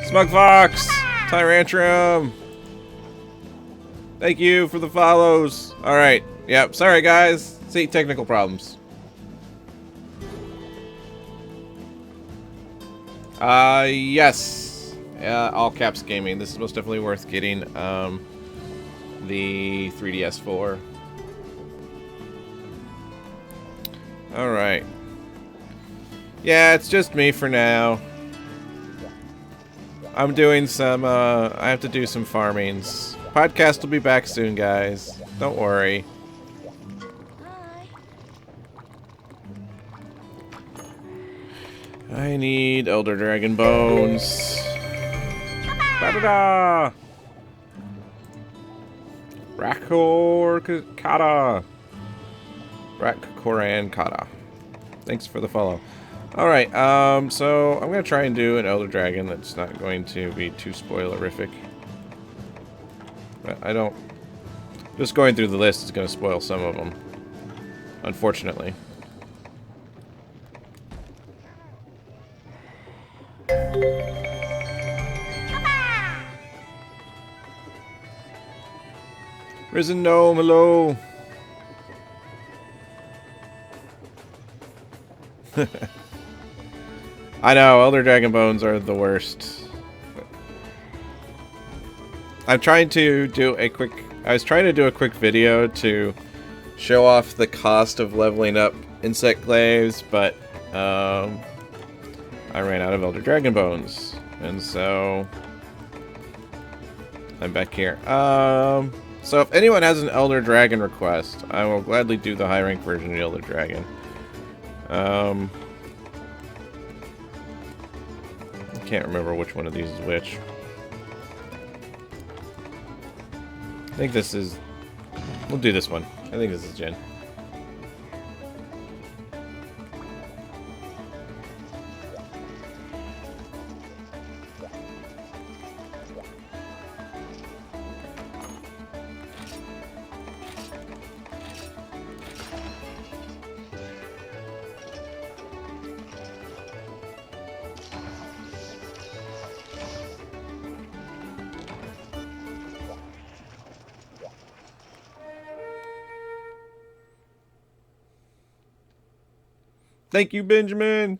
Smug Fox! Tyrantrum! Thank you for the follows. Alright. Yep. Sorry, guys. See, technical problems. Yes. All caps gaming. This is most definitely worth getting, the 3DS for. Alright. Yeah, it's just me for now. I'm doing some, I have to do some farmings. Podcast will be back soon, guys. Don't worry. I need Elder Dragon Bones. Da-da-da! Rakor Kata. Rakkoran Kata. Thanks for the follow. Alright, so I'm gonna try and do an Elder Dragon that's not going to be too spoilerific. But I don't... Just going through the list is gonna spoil some of them. Unfortunately. Risen Gnome, hello! I know, Elder Dragon Bones are the worst. I'm trying to do a quick... I was trying to do a quick video to show off the cost of leveling up Insect Glaives, but I ran out of Elder Dragon Bones. And so... I'm back here. So if anyone has an Elder Dragon request, I will gladly do the high rank version of the Elder Dragon. I can't remember which one of these is which. I think this is... We'll do this one. I think this is Jen. Thank you, Benjamin!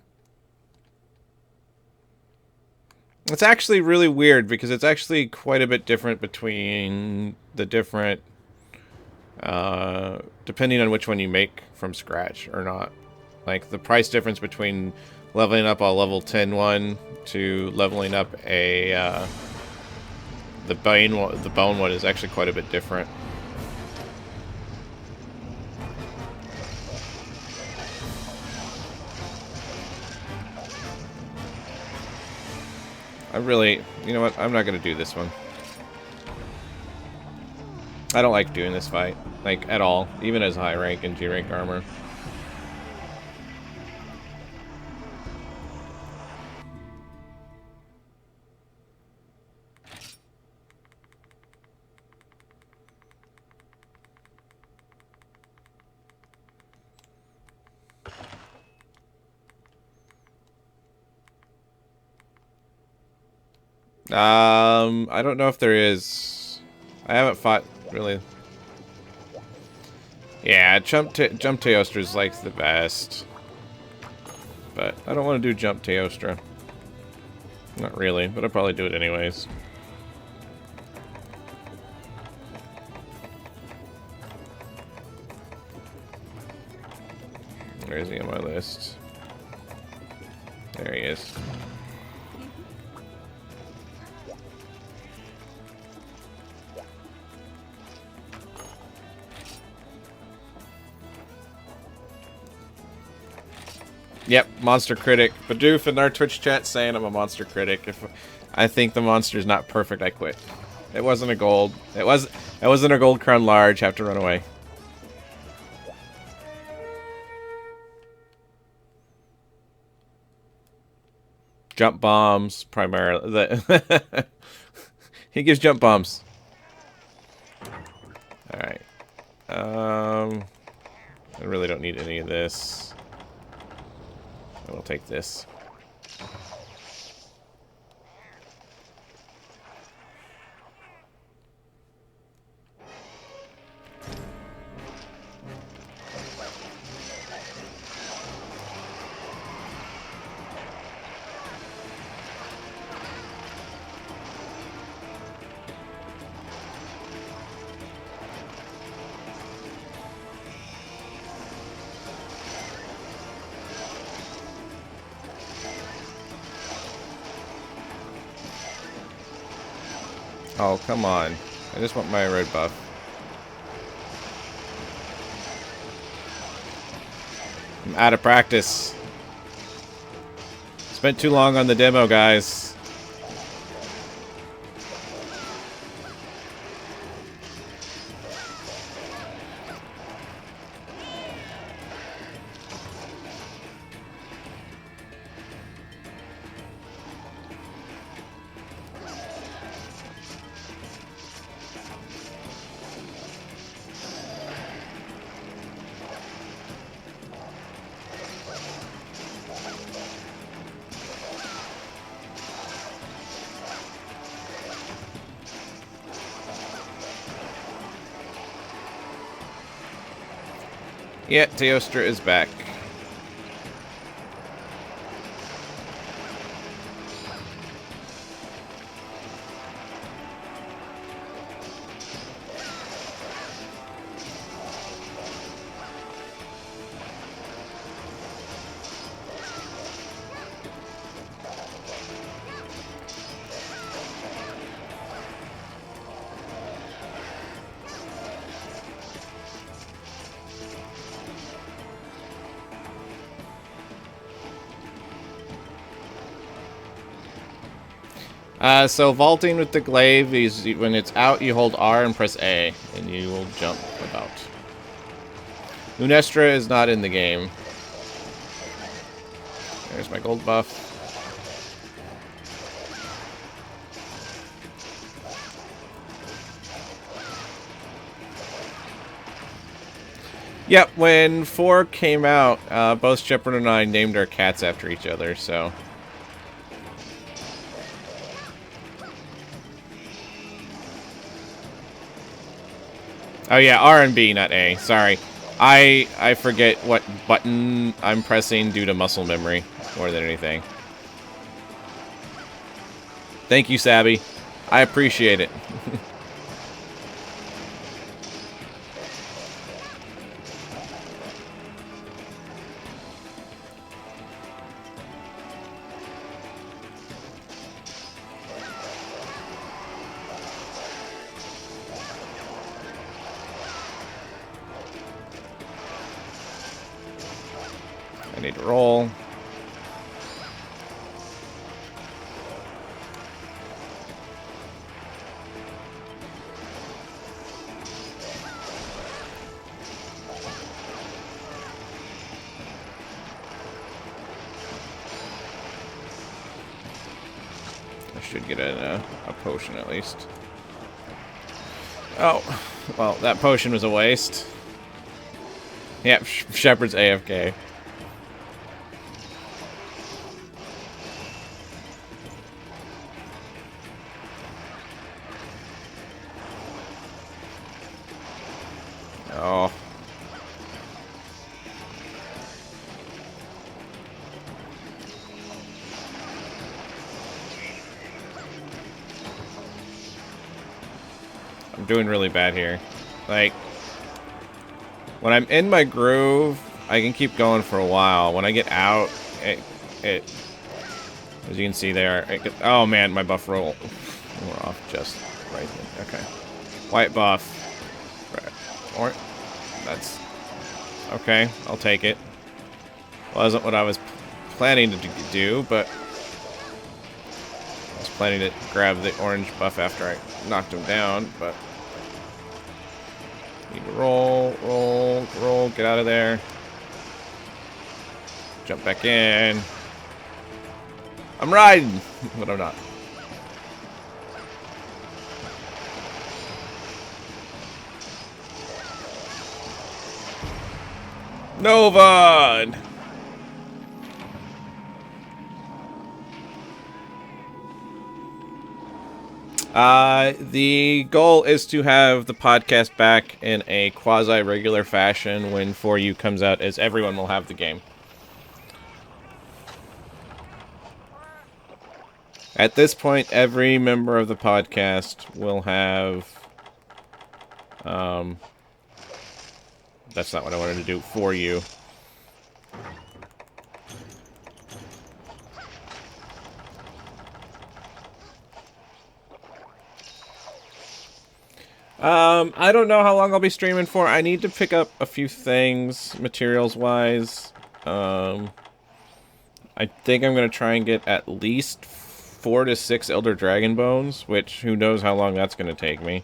It's actually really weird because it's actually quite a bit different between the different... depending on which one you make from scratch or not. Like, the price difference between leveling up a level 10 one to leveling up a, the bone one is actually quite a bit different. I really... You know what? I'm not going to do this one. I don't like doing this fight. Like, at all. Even as high rank and G rank armor. I don't know if there is. I haven't fought, really. Yeah, Jump Teostra is like the best. But I don't want to do Jump Teostra. Not really, but I'll probably do it anyways. Where is he on my list? There he is. Yep, monster critic. Badoof in our Twitch chat saying I'm a monster critic. If I think the monster's not perfect, I quit. It wasn't a gold. It wasn't a gold crown large. Have to run away. Jump bombs primarily. He gives jump bombs. All right. I really don't need any of this. I will take this. Oh, come on. I just want my red buff. I'm out of practice. Spent too long on the demo, guys. Yeah, Teostra is back. So vaulting with the glaive is when it's out, you hold R and press A, and you will jump about. Lunestra is not in the game. There's my gold buff. Yep, when 4 came out, both Shepard and I named our cats after each other, so... Oh yeah, R and B, not A. Sorry. I forget what button I'm pressing due to muscle memory more than anything. Thank you, Sabby. I appreciate it. I need to roll. I should get a potion at least. Oh, well, that potion was a waste. Yep, Shepard's AFK. Oh. I'm doing really bad here. Like, when I'm in my groove, I can keep going for a while. When I get out, it as you can see there, oh man, my buff roll wore off just right then. Okay. White buff. Red. Or that's okay, I'll take it. Wasn't what I was planning to do, but I was planning to grab the orange buff after I knocked him down, but need to roll, roll, roll, get out of there. Jump back in. I'm riding, but I'm not. Nova! The goal is to have the podcast back in a quasi-regular fashion when 4U comes out, as everyone will have the game. At this point, every member of the podcast will have... that's not what I wanted to do, 4U. I don't know how long I'll be streaming for. I need to pick up a few things, materials-wise. I think I'm going to try and get at least 4 to 6 Elder Dragon Bones, which who knows how long that's going to take me.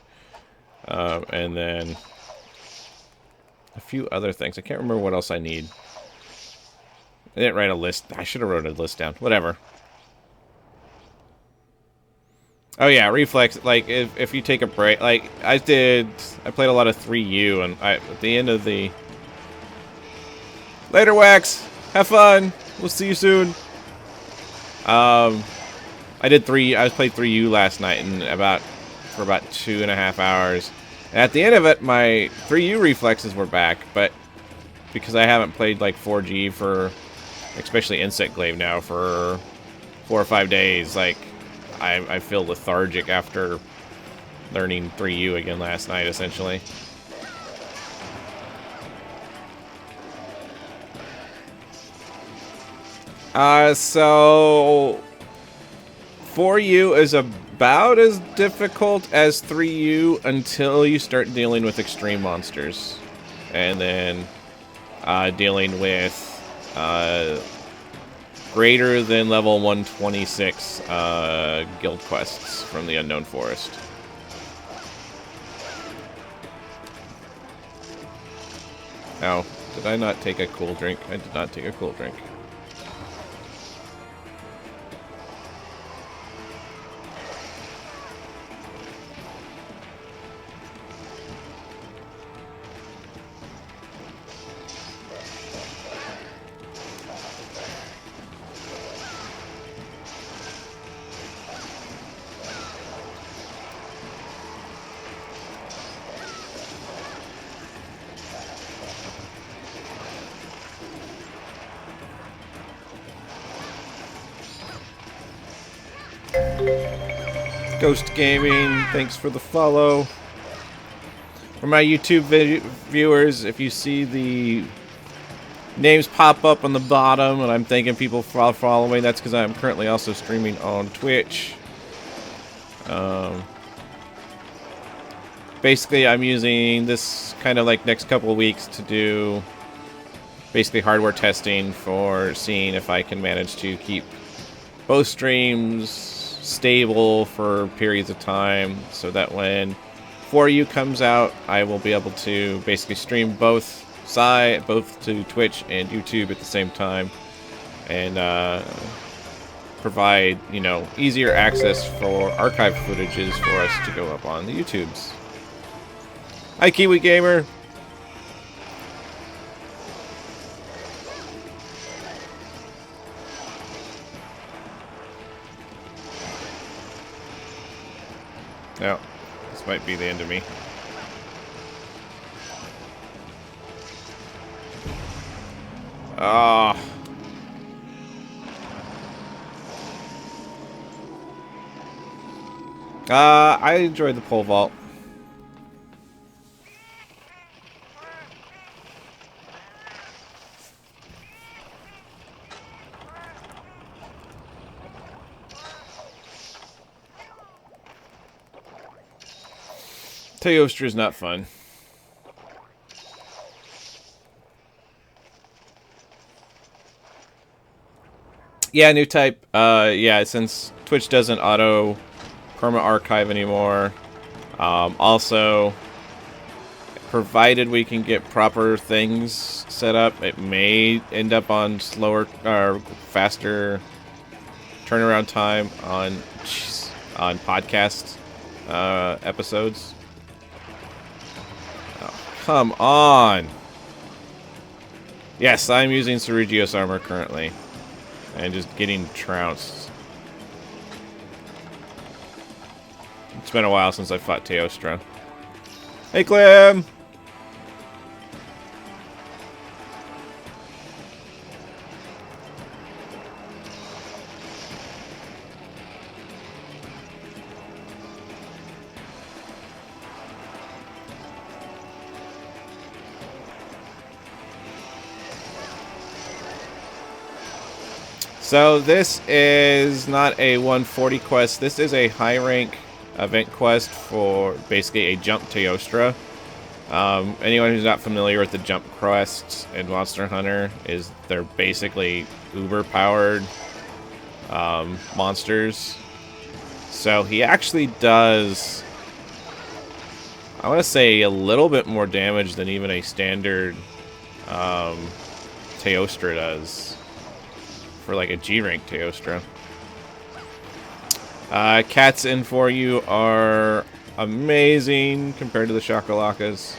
And then a few other things. I can't remember what else I need. I didn't write a list. I should have wrote a list down. Whatever. Oh yeah, reflex. Like if you take a break, like I played a lot of 3U, and at the end of the later Wax. Have fun. We'll see you soon. I played 3U last night for about 2.5 hours. And at the end of it, my 3U reflexes were back, but because I haven't played like 4G for, especially Insect Glaive now, for 4 or 5 days, like I feel lethargic after learning 3U again last night, essentially. So 4U is about as difficult as 3U until you start dealing with extreme monsters. And then dealing with greater than level 126 guild quests from the Unknown Forest. Oh, did I not take a cool drink? I did not take a cool drink. Ghost Gaming, thanks for the follow. For my YouTube viewers, if you see the names pop up on the bottom and I'm thanking people for following, that's because I'm currently also streaming on Twitch. Basically, I'm using this kind of like next couple of weeks to do basically hardware testing for seeing if I can manage to keep both streams stable for periods of time, so that when 4U comes out, I will be able to basically stream both to Twitch and YouTube at the same time, and provide, you know, easier access for archive footages for us to go up on the YouTubes. Hi, Kiwi Gamer. No, this might be the end of me. Ah. I enjoyed the pole vault. Teostra is not fun. Yeah, new type. Yeah, since Twitch doesn't auto perma archive anymore. Also, provided we can get proper things set up, it may end up on slower or faster turnaround time on podcast episodes. Come on! Yes, I'm using Ceregios armor currently. And just getting trounced. It's been a while since I fought Teostra. Hey, Clem! So this is not a 140 quest. This is a high rank event quest for basically a jump Teostra. Anyone who's not familiar with the jump quests in Monster Hunter, they're basically uber-powered monsters. So he actually does, I want to say, a little bit more damage than even a standard Teostra does for like a G-rank Teostra. Cats in for you are amazing compared to the Shakalakas.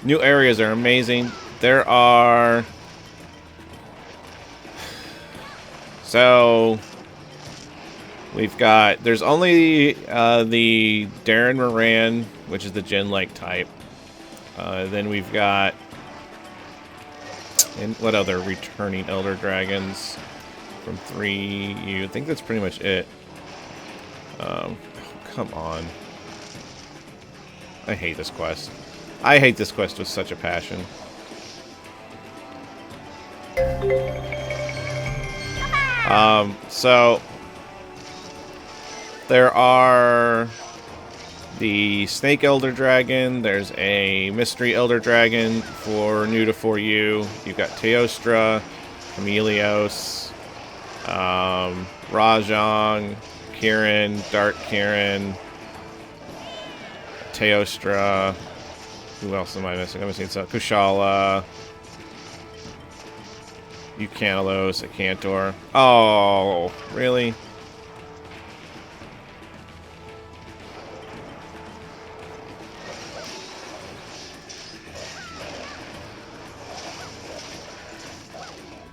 New areas are amazing. There are... So... We've got... There's only the Darren Moran, which is the Gen-like type. Then we've got... And what other returning Elder Dragons from 3U? I think that's pretty much it. Come on. I hate this quest. I hate this quest with such a passion. So... There are... the Snake Elder Dragon, there's a Mystery Elder Dragon for new to 4U. You've got Teostra, Chameleos, Rajang, Kirin, Dark Kirin, Teostra. Who else am I missing? I'm missing some. Kushala, Eucanalos, Acantor. Oh, really?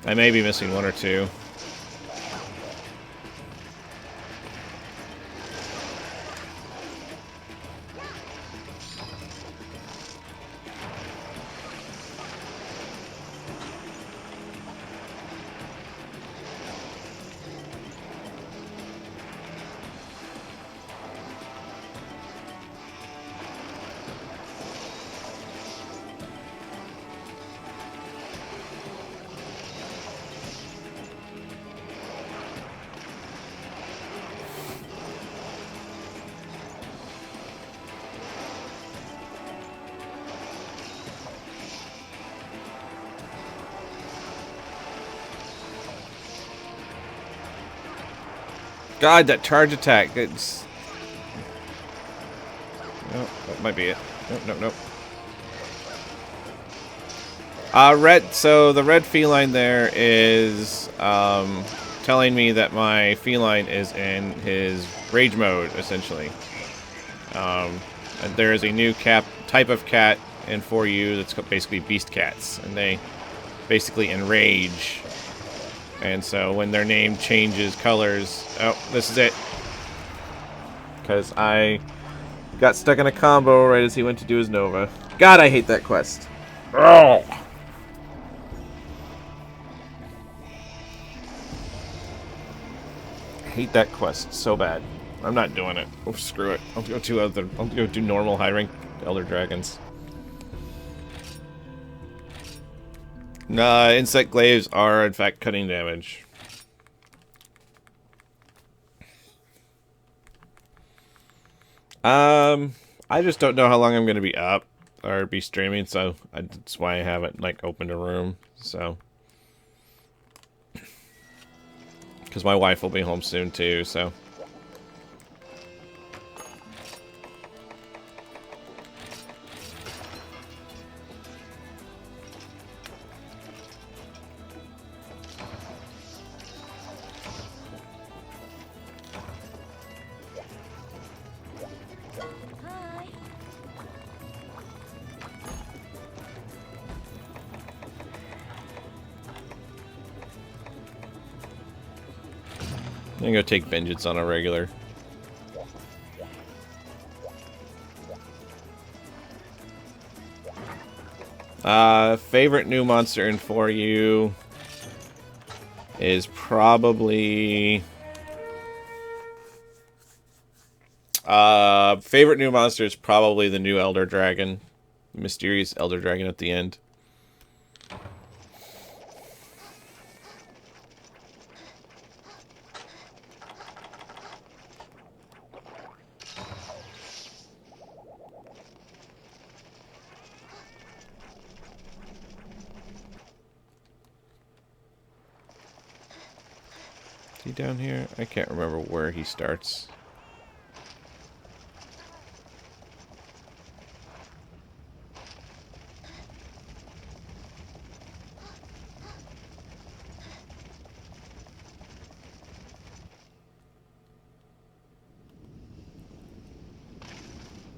I may be missing one or two. God, that charge attack. It's... No, that might be it. Nope. So the red feline there is telling me that my feline is in his rage mode, essentially. And there is a new type of cat in 4U that's basically beast cats, and they basically enrage. And so when their name changes colors... Oh, this is it. Because I got stuck in a combo right as he went to do his Nova. God, I hate that quest. Oh! I hate that quest so bad. I'm not doing it. Oh, screw it. I'll go do normal high rank Elder Dragons. Nah, Insect Glaives are in fact cutting damage. I just don't know how long I'm going to be up or be streaming, so that's why I haven't like opened a room. So, because my wife will be home soon too, so. I'm gonna go take vengeance on a regular. Favorite new monster in 4U is probably... favorite new monster is probably the new Elder Dragon. Mysterious Elder Dragon at the end. he down here? I can't remember where he starts.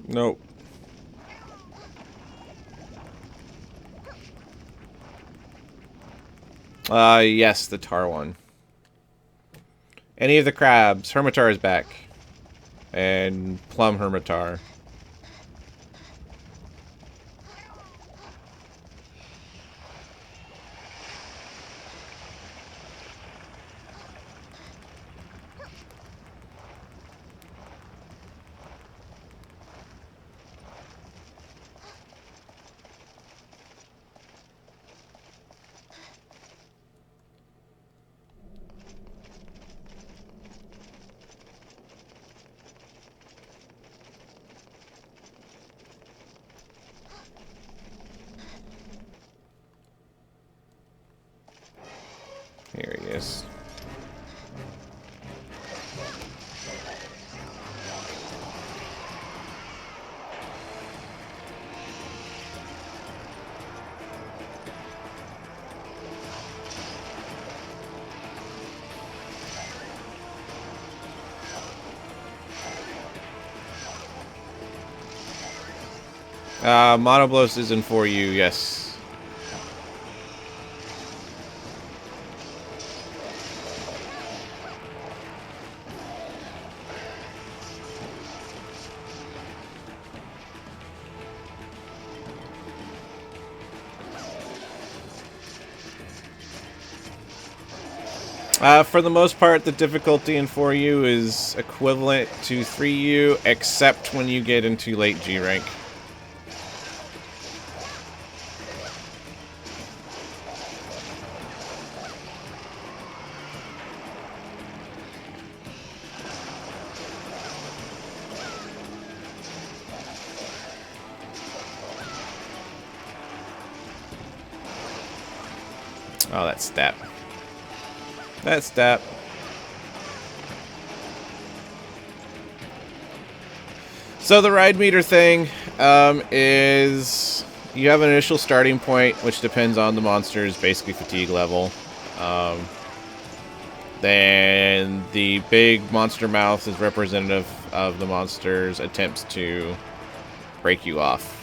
Nope. Yes, the tar one. Any of the crabs. Hermitar is back. And Plum Hermitar. Here he is. Monoblos isn't for you, yes. For the most part, the difficulty in 4U is equivalent to 3U, except when you get into late G rank. Oh, that step. That step. So the ride meter thing is you have an initial starting point, which depends on the monster's basically fatigue level. Then the big monster mouth is representative of the monster's attempts to break you off.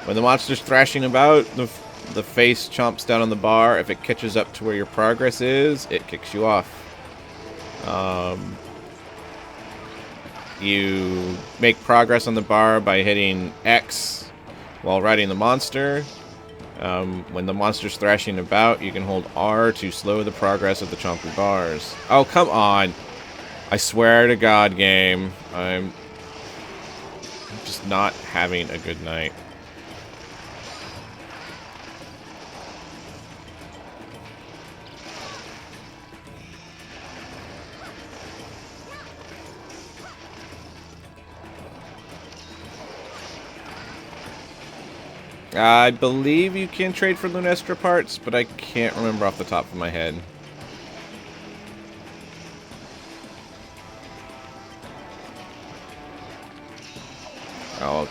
When the monster's thrashing about, the face chomps down on the bar. If it catches up to where your progress is, it kicks you off. You make progress on the bar by hitting X while riding the monster. When the monster's thrashing about, you can hold R to slow the progress of the chompy bars. Oh, come on. I swear to God, game. I'm just not having a good night. I believe you can trade for Lunestra parts, but I can't remember off the top of my head. Ouch.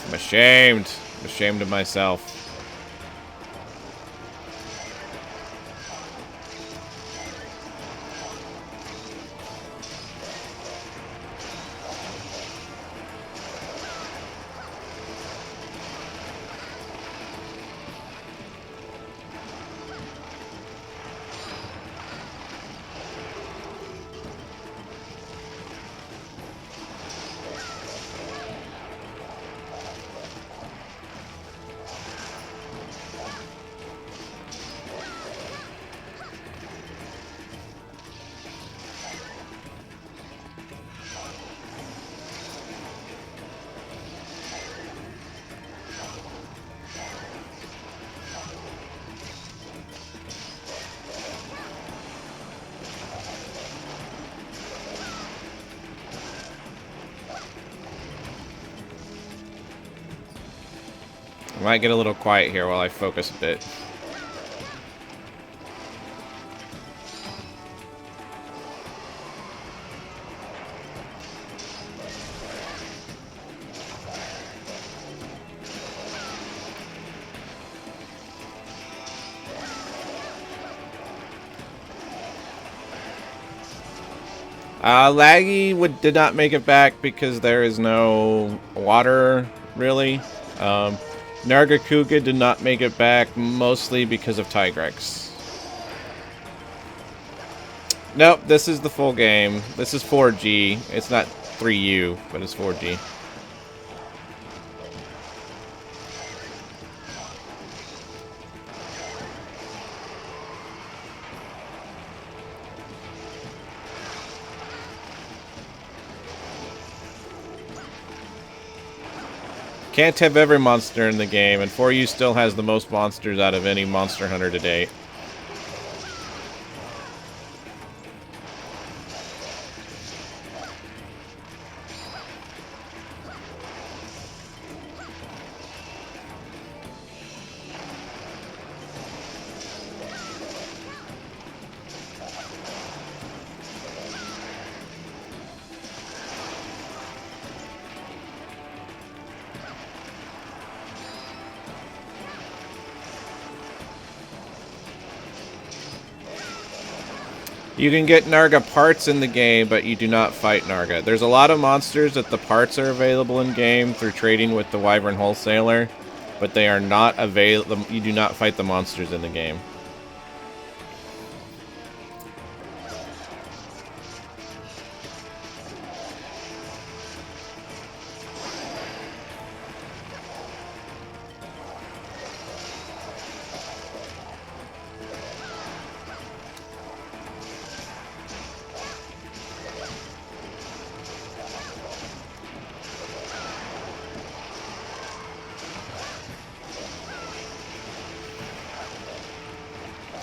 I'm ashamed. I'm ashamed of myself. Might get a little quiet here while I focus a bit. Laggy did not make it back because there is no water, really. Nargacuga did not make it back, mostly because of Tigrex. Nope, this is the full game. This is 4G. It's not 3U, but it's 4G. Can't have every monster in the game, and 4U still has the most monsters out of any Monster Hunter to date. You can get Narga parts in the game, but you do not fight Narga. There's a lot of monsters that the parts are available in game through trading with the Wyvern Wholesaler, but they are not available. You do not fight the monsters in the game.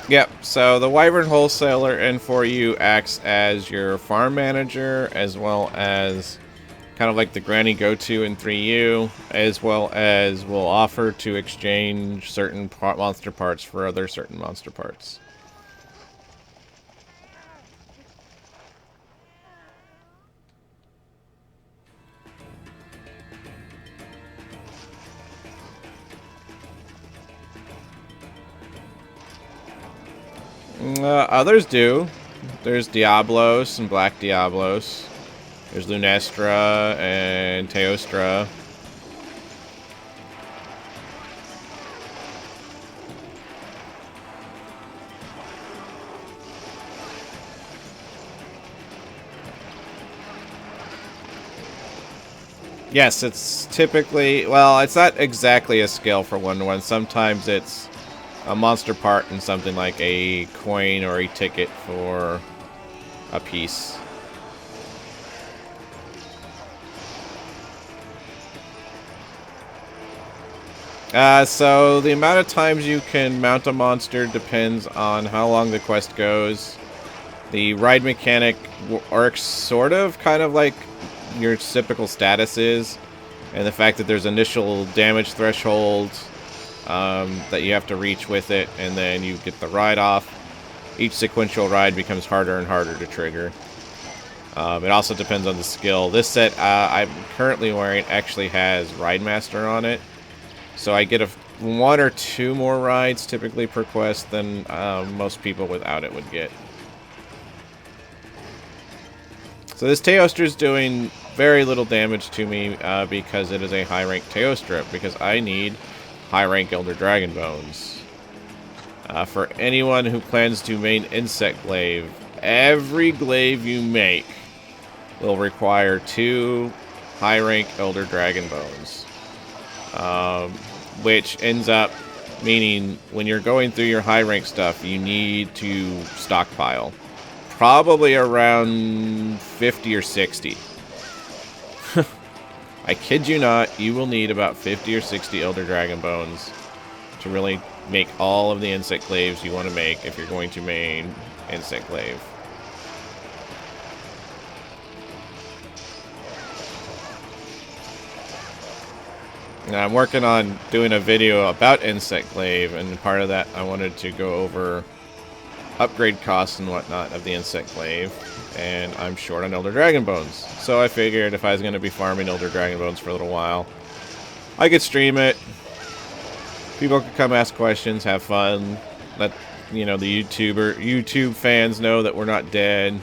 Yep, so the Wyvern Wholesaler in 4U acts as your farm manager, as well as kind of like the Granny Go-To in 3U, as well as will offer to exchange certain monster parts for other certain monster parts. Others do. There's Diablos and Black Diablos. There's Lunestra and Teostra. Yes, it's typically... Well, it's not exactly a scale for 1-to-1. Sometimes it's a monster part and something like a coin or a ticket for a piece. So the amount of times you can mount a monster depends on how long the quest goes. The ride mechanic works sort of kind of like your typical status is, and the fact that there's initial damage threshold that you have to reach with it, and then you get the ride off. Each sequential ride becomes harder and harder to trigger. It also depends on the skill. This set I'm currently wearing actually has Ride Master on it, so I get 1 or 2 more rides typically per quest than most people without it would get. So this Teostra is doing very little damage to me because it is a high rank Teostra, because I need high rank Elder Dragon Bones. For anyone who plans to main Insect Glaive, every glaive you make will require 2 high rank Elder Dragon Bones. Which ends up meaning when you're going through your high rank stuff, you need to stockpile. Probably around 50 or 60. I kid you not, you will need about 50 or 60 Elder Dragon Bones to really make all of the Insect Glaives you want to make if you're going to main Insect Glaive. Now, I'm working on doing a video about Insect Glaive, and part of that I wanted to go over upgrade costs and whatnot of the Insect Glaive, and I'm short on Elder Dragon Bones. So I figured if I was going to be farming Elder Dragon Bones for a little while, I could stream it. People could come ask questions, have fun. Let, you know, the YouTube fans know that we're not dead.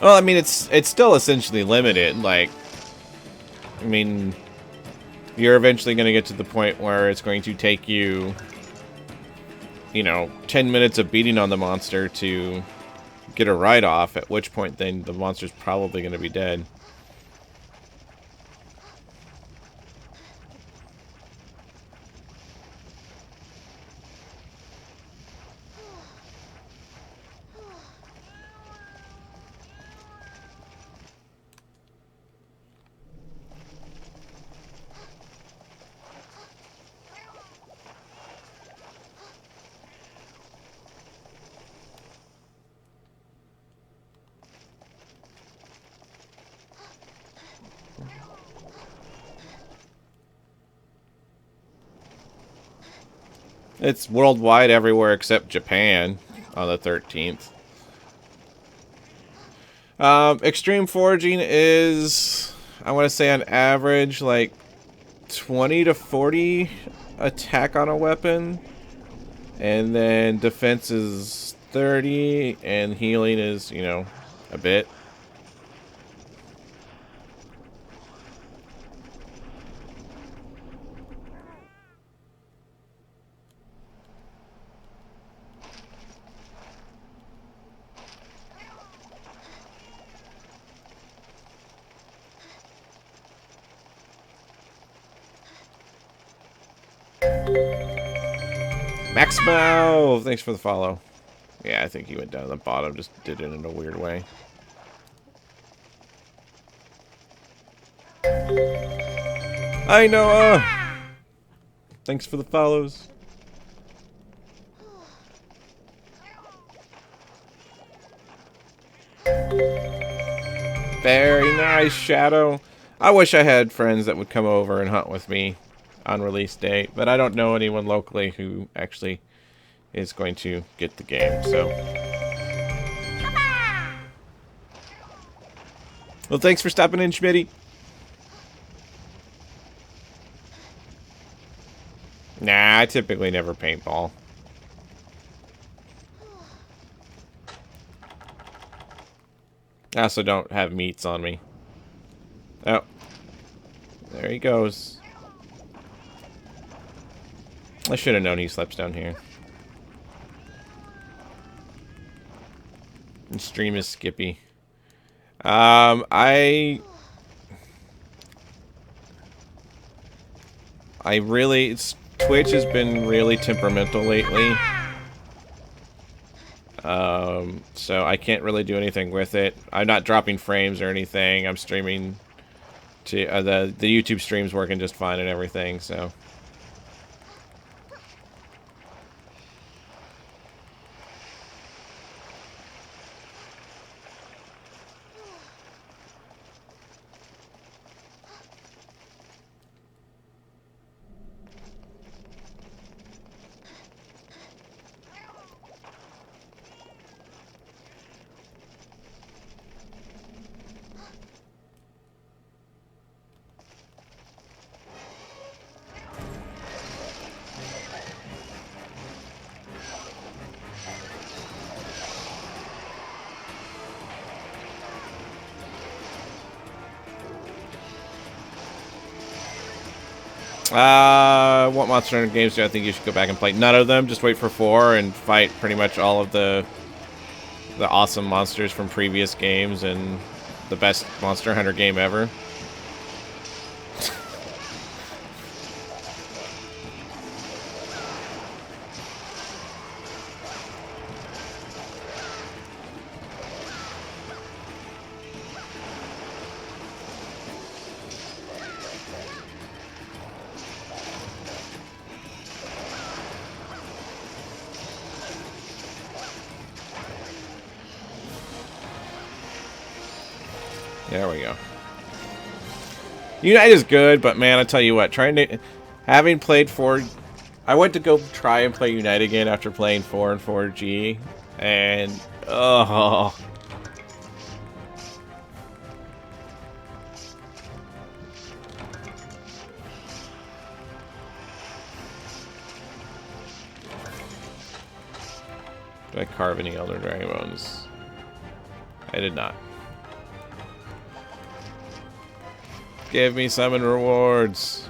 Well, I mean, it's still essentially limited. Like, I mean, you're eventually going to get to the point where it's going to take you, you know, 10 minutes of beating on the monster to get a write-off, at which point then the monster's probably going to be dead. It's worldwide everywhere except Japan on the 13th. Extreme foraging is, I want to say on average, like 20 to 40 attack on a weapon. And then defense is 30, and healing is, you know, a bit. Maximo! Thanks for the follow. Yeah, I think he went down to the bottom, just did it in a weird way. Hi, Noah! Thanks for the follows. Very nice, Shadow. I wish I had friends that would come over and hunt with me on release date, but I don't know anyone locally who actually is going to get the game, so. Well, thanks for stopping in, Schmitty. Nah, I typically never paintball. I also don't have meats on me. Oh. There he goes. I should have known he sleeps down here. And stream is Skippy. I really... Twitch has been really temperamental lately. So I can't really do anything with it. I'm not dropping frames or anything. I'm streaming to the YouTube stream's working just fine and everything, so. What Monster Hunter games do I think you should go back and play? None of them. Just wait for 4 and fight pretty much all of the awesome monsters from previous games and the best Monster Hunter game ever. There we go. Unite is good, but man, I tell you what, having played 4, I went to go try and play Unite again after playing 4 and 4G, and oh. Did I carve any Elder Dragon Bones? I did not. Give me summon rewards.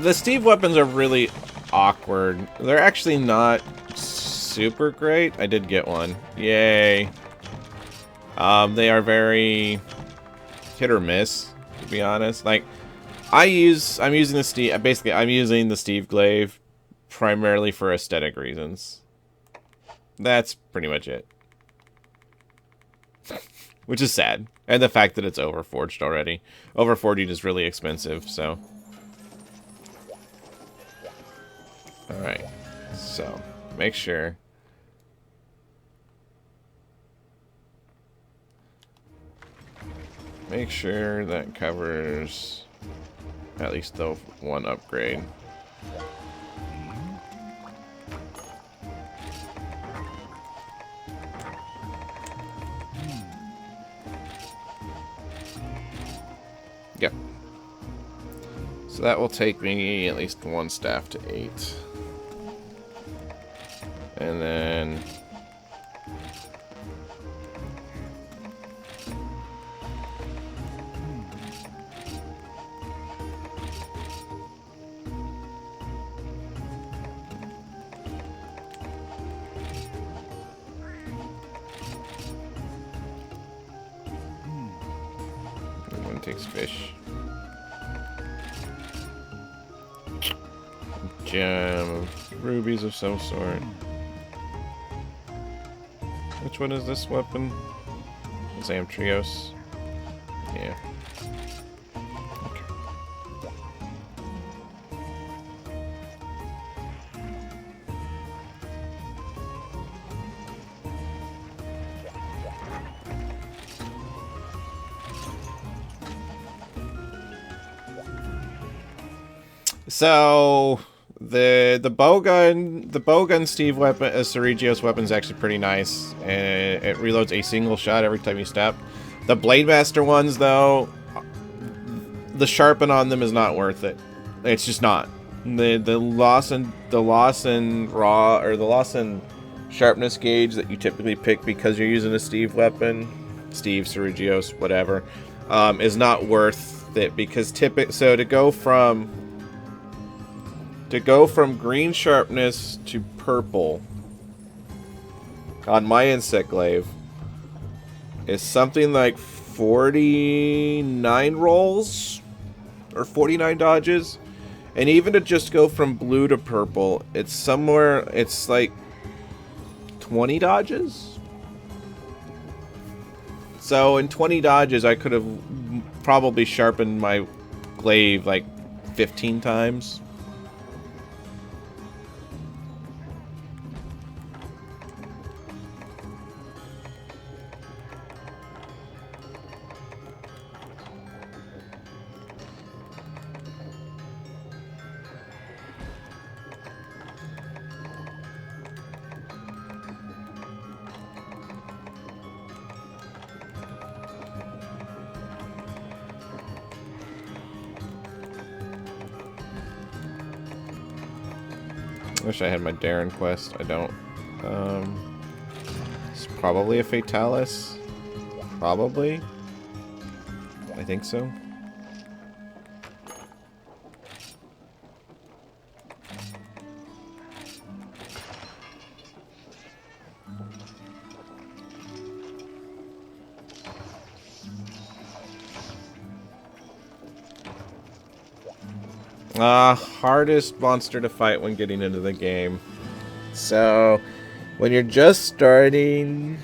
The Steve weapons are really awkward. They're actually not super great. I did get one. Yay. They are very hit or miss, to be honest. Like, I'm using the Steve Glaive primarily for aesthetic reasons. That's pretty much it. Which is sad. And the fact that it's overforged already. Overforging is really expensive, so. Alright. So, make sure. Make sure that covers at least the one upgrade. Yep. So that will take me at least one staff to 8. And then one takes fish. Gem, rubies of some sort. Which one is this weapon? Zam Trios. Yeah. Okay. So the bowgun Steve weapon, Sergio's weapon is actually pretty nice, and it reloads a single shot every time you step. The Blade Master ones, though, the sharpen on them is not worth it. It's just not. The loss in sharpness gauge that you typically pick because you're using a Steve weapon, Steve, Sergio's, whatever, is not worth it because so to go from green sharpness to purple on my Insect Glaive is something like 49 rolls or 49 dodges, and even to just go from blue to purple, it's like 20 dodges. So in 20 dodges I could have probably sharpened my glaive like 15 times. I wish I had my Darren quest. I don't. It's probably a Fatalis. Probably. I think so. Hardest monster to fight when getting into the game. So, when you're just starting,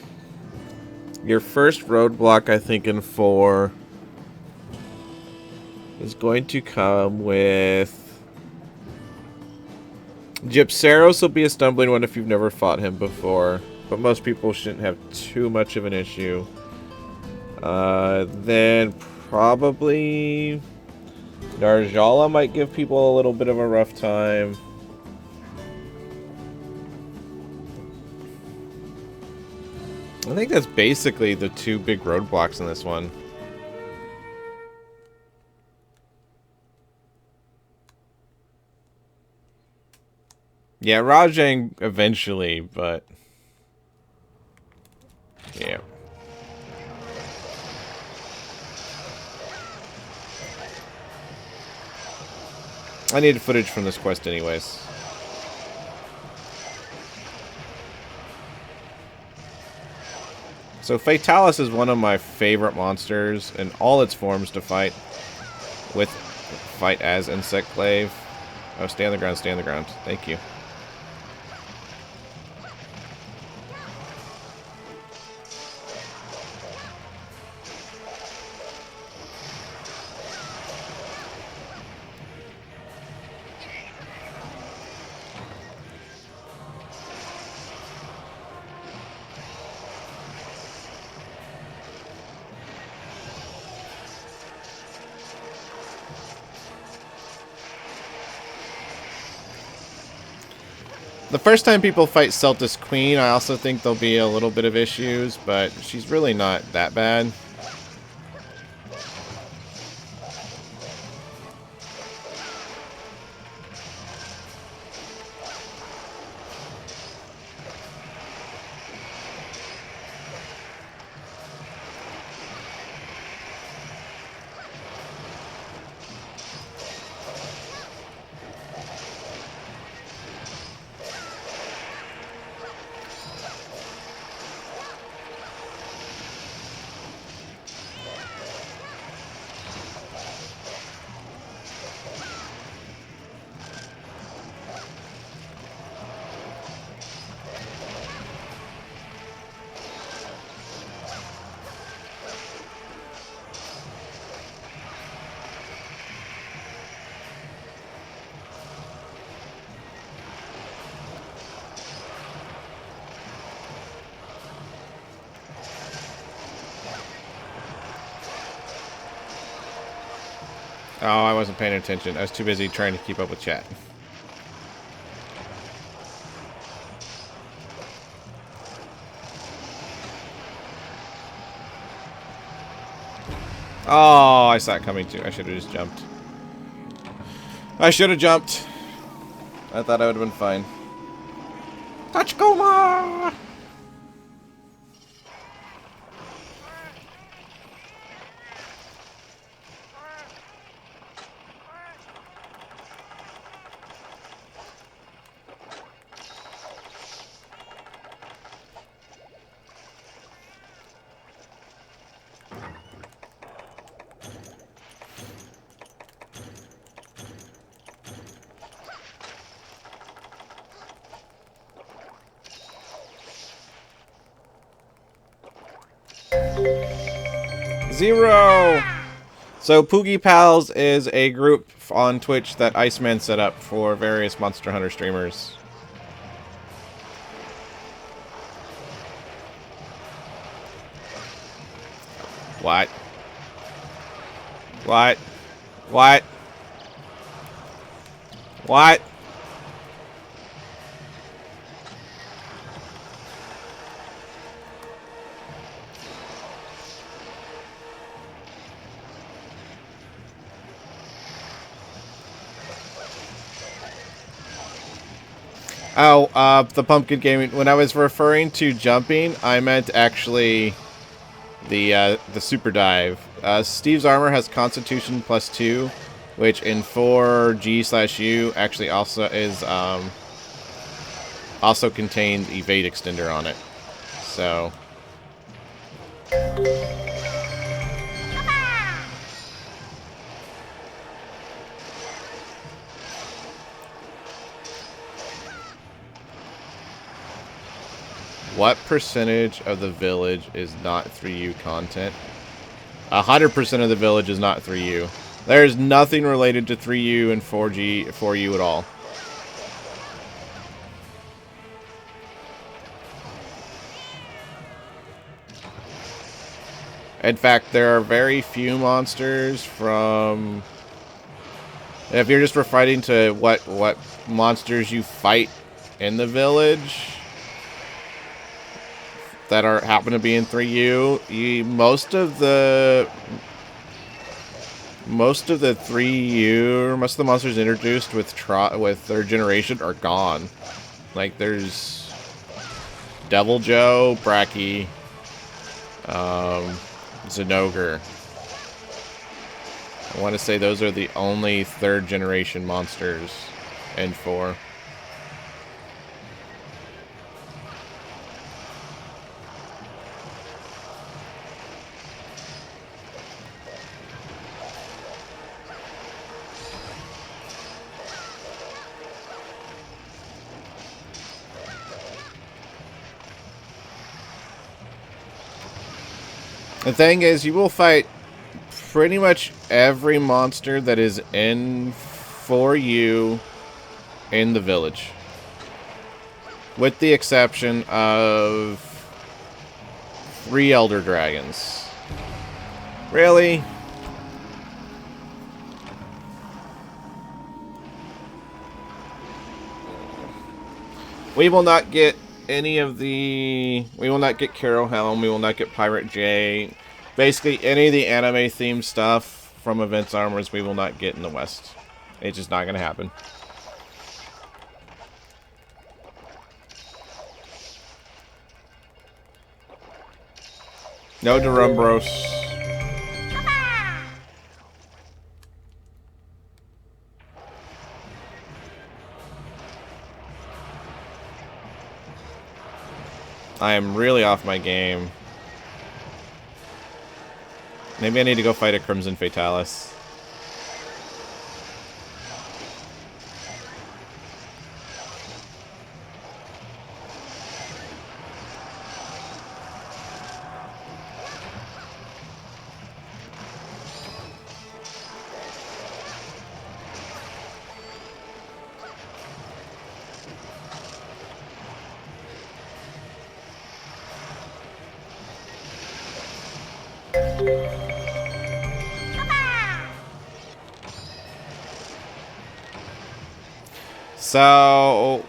your first roadblock, I think, in 4 is going to come with... Gypceros will be a stumbling one if you've never fought him before, but most people shouldn't have too much of an issue. Then probably Narjala might give people a little bit of a rough time. I think that's basically the 2 big roadblocks in this one. Yeah, Rajang eventually, but... yeah. I needed footage from this quest anyways. So Fatalis is one of my favorite monsters in all its forms to fight as Insect Glaive. Oh, stay on the ground, stay on the ground. Thank you. The first time people fight Celtis Queen, I also think there'll be a little bit of issues, but she's really not that bad. Oh, I wasn't paying attention. I was too busy trying to keep up with chat. Oh, I saw it coming too. I should have just jumped. I should have jumped. I thought I would have been fine. Tachikoma! Zero! So Poogie Pals is a group on Twitch that Iceman set up for various Monster Hunter streamers. What? What? What? What? Oh, the pumpkin gaming. When I was referring to jumping, I meant actually the super dive. Steve's armor has Constitution +2, which in 4G/U actually also is also contains evade extender on it. So. What percentage of the village is not 3U content? 100% of the village is not 3U. There's nothing related to 3U and 4U at all. In fact, there are very few monsters from... If you're just referring to what monsters you fight in the village that happen to be in 3U, most of the 3U, most of the monsters introduced with third generation are gone. Like there's Devil Joe, Bracky, Zinogre. I want to say those are the only third generation monsters in 4. The thing is, you will fight pretty much every monster that is in 4U in the village. With the exception of 3 Elder Dragons. Really? We will not get any of the... We will not get Carol Helm. We will not get Pirate J. Basically, any of the anime-themed stuff from Events Armors we will not get in the West. It's just not going to happen. No Durumbros. I am really off my game. Maybe I need to go fight a Crimson Fatalis. So,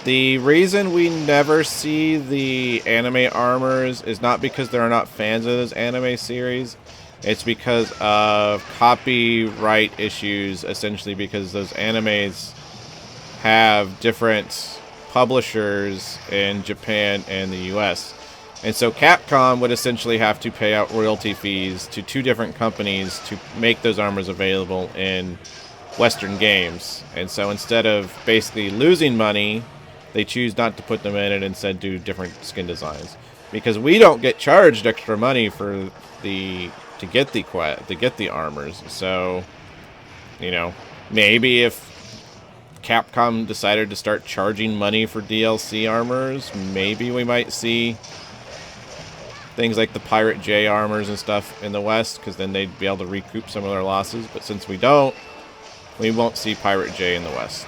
the reason we never see the anime armors is not because there are not fans of those anime series. It's because of copyright issues, essentially because those animes have different publishers in Japan and the US. And so Capcom would essentially have to pay out royalty fees to 2 different companies to make those armors available in Western games. And so instead of basically losing money, they choose not to put them in and instead do different skin designs. Because we don't get charged extra money for to get the armors. So, you know, maybe if Capcom decided to start charging money for DLC armors, maybe we might see things like the Pirate J armors and stuff in the West, because then they'd be able to recoup some of their losses. But since we don't, we won't see Pirate J in the West.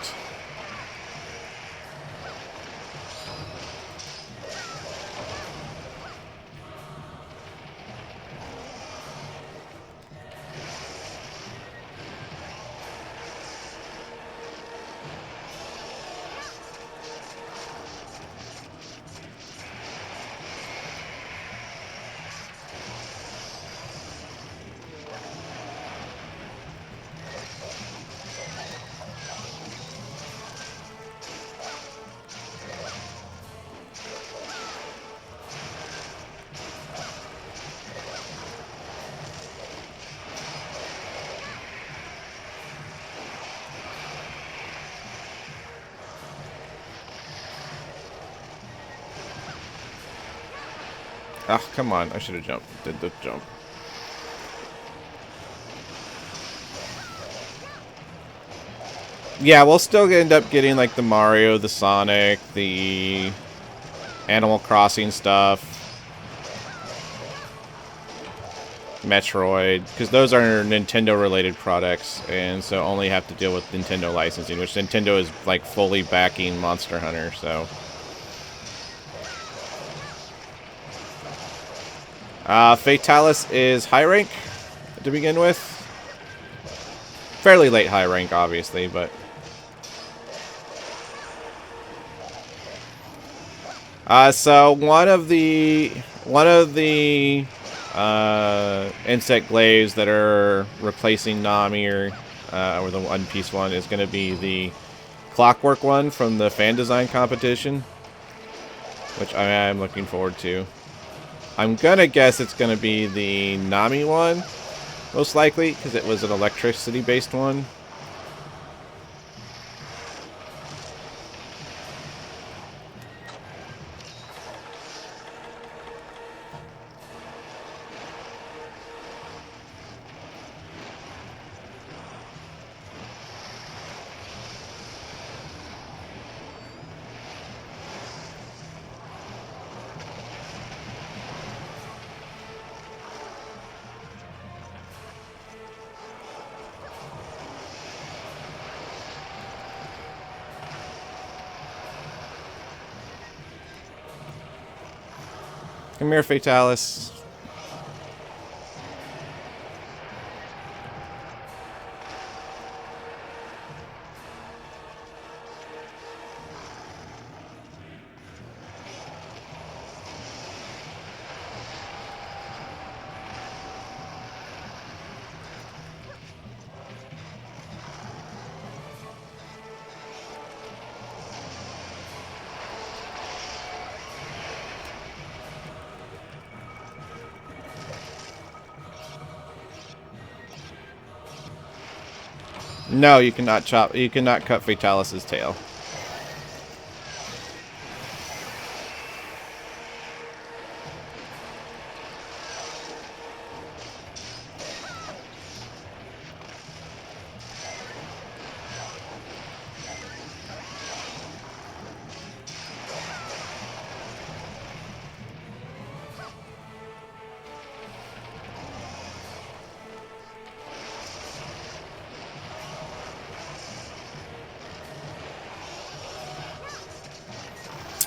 Ah, come on. I should have jumped. Did the jump. Yeah, we'll still end up getting like the Mario, the Sonic, the Animal Crossing stuff, Metroid, because those are Nintendo-related products, and so only have to deal with Nintendo licensing, which Nintendo is like fully backing Monster Hunter. So, Fatalis is high rank to begin with, fairly late high rank, obviously, but. So one of the Insect Glaives that are replacing Nami or the One Piece one is going to be the Clockwork one from the fan design competition, which I am looking forward to. I'm gonna guess it's going to be the Nami one, most likely, because it was an electricity-based one. Come here, Fatalis. No, you cannot chop. You cannot cut Fatalis's tail.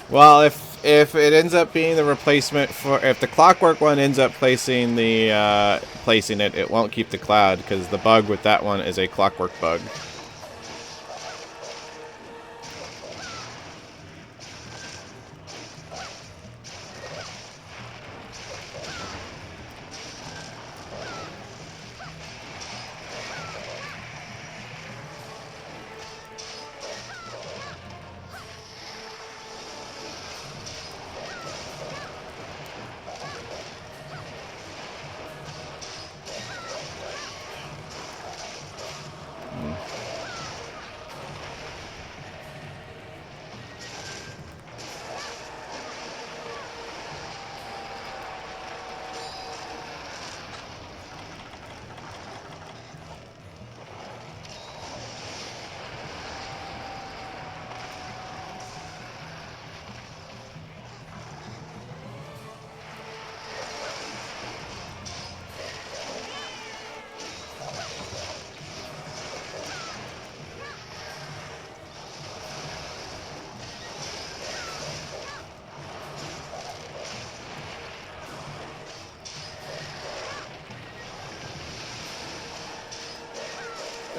Well, if it ends up being the replacement for, if the Clockwork one ends up placing it, it won't keep the cloud because the bug with that one is a Clockwork bug.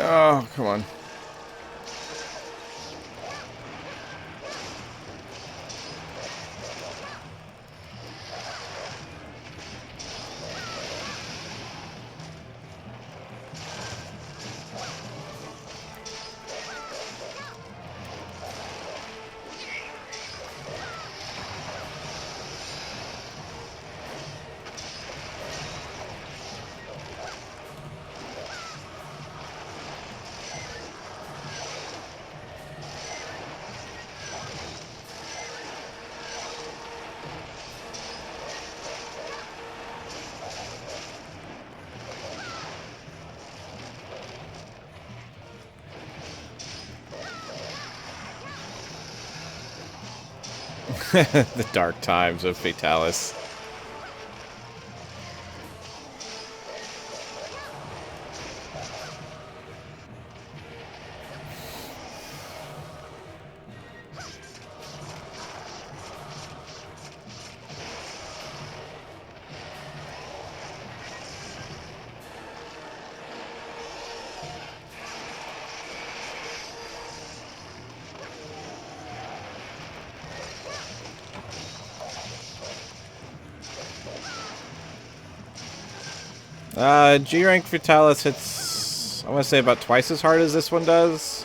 Oh, come on. The dark times of Fatalis. G-Rank Fatalis hits, I want to say, about twice as hard as this one does.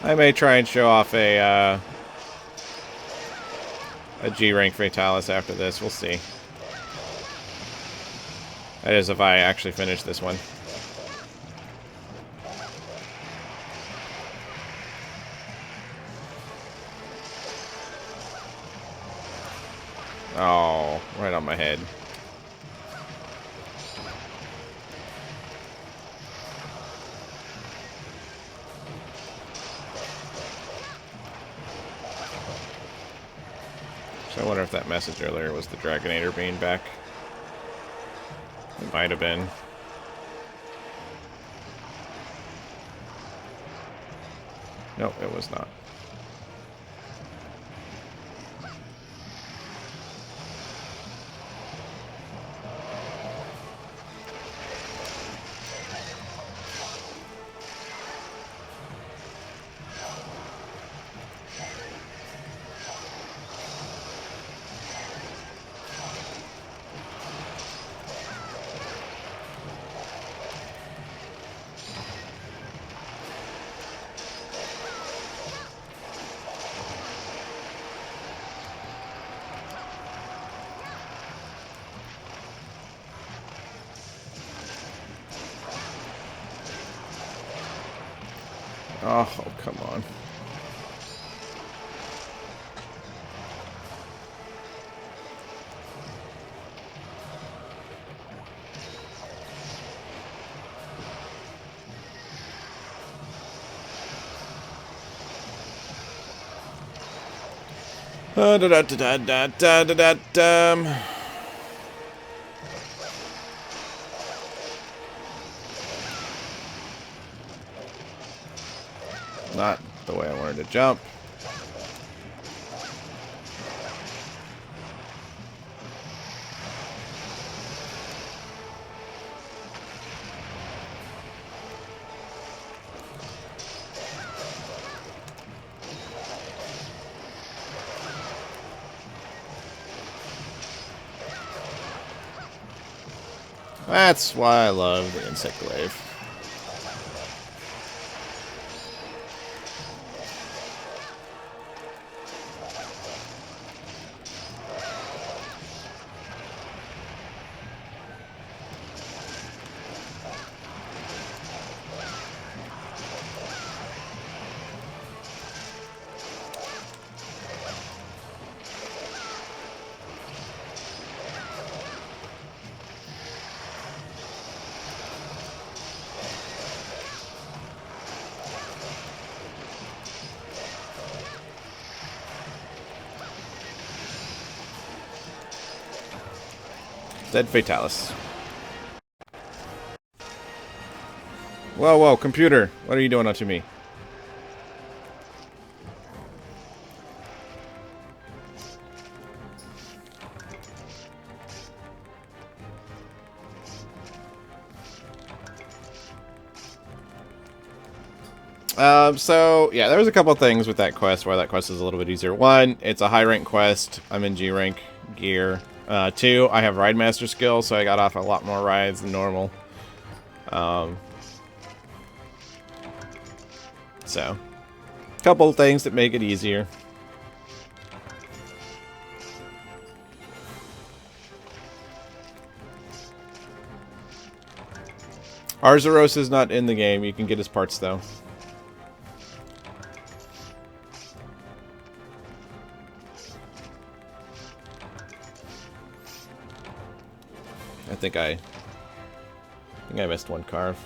I may try and show off a G-Rank Fatalis after this. We'll see. That is if I actually finish this one. Oh, right on my head. So I wonder if that message earlier was the Dragonator being back. It might have been. Nope, it was not. Oh, come on. Da da da da da da da da. Not the way I wanted to jump. That's why I love the Insect Glaive. Dead Fatalis. Whoa, whoa, computer. What are you doing unto me? So, yeah, there was a couple things with that quest why that quest is a little bit easier. One, it's a high rank quest. I'm in G rank gear. Two, I have Ride Master skill, so I got off a lot more rides than normal. So, a couple of things that make it easier. Arzuros is not in the game. You can get his parts, though. I missed one carve.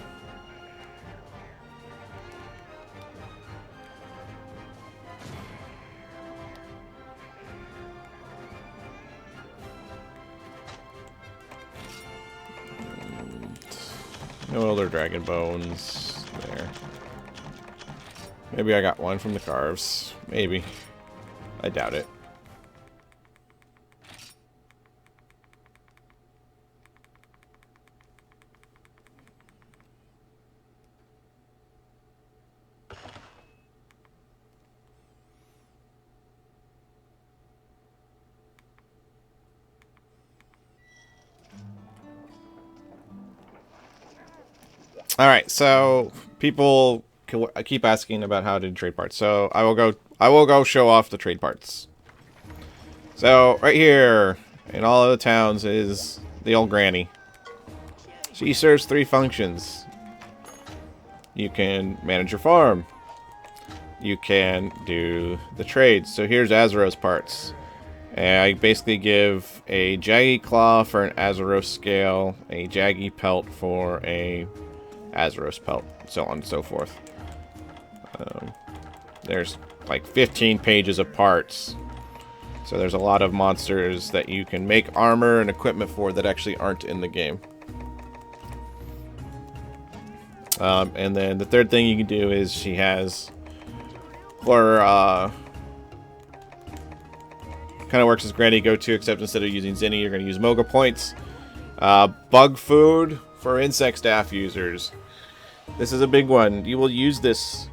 No other dragon bones there. Maybe I got one from the carves. Maybe. I doubt it. Alright, so people keep asking about how to trade parts. So I will go show off the trade parts. So right here in all of the towns is the old granny. She serves 3 functions. You can manage your farm. You can do the trades. So here's Azeros parts. And I basically give a Jaggy Claw for an Azeros scale, a Jaggy Pelt for a Azeros Pelt, so on and so forth. There's like 15 pages of parts. So there's a lot of monsters that you can make armor and equipment for that actually aren't in the game. And then the third thing you can do is she has, for kind of works as Granny go-to, except instead of using Zinni, you're going to use Moga points. Bug food for insect staff users. This is a big one. You will use this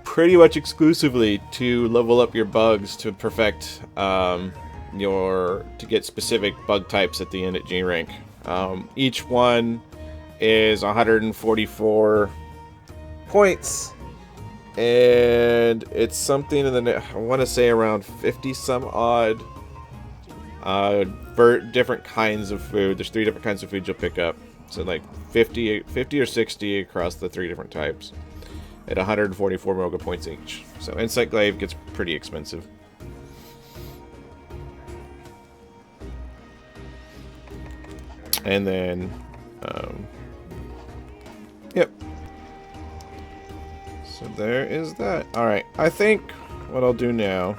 pretty much exclusively to level up your bugs to perfect to get specific bug types at the end at G rank. Each one is 144 points, and it's something in the I want to say around 50 some odd different kinds of food. There's 3 different kinds of food you'll pick up. So like 50 or 60 across the 3 different types at 144 Moga points each. So Insect Glaive gets pretty expensive. And then, yep. So there is that. Alright, I think what I'll do now...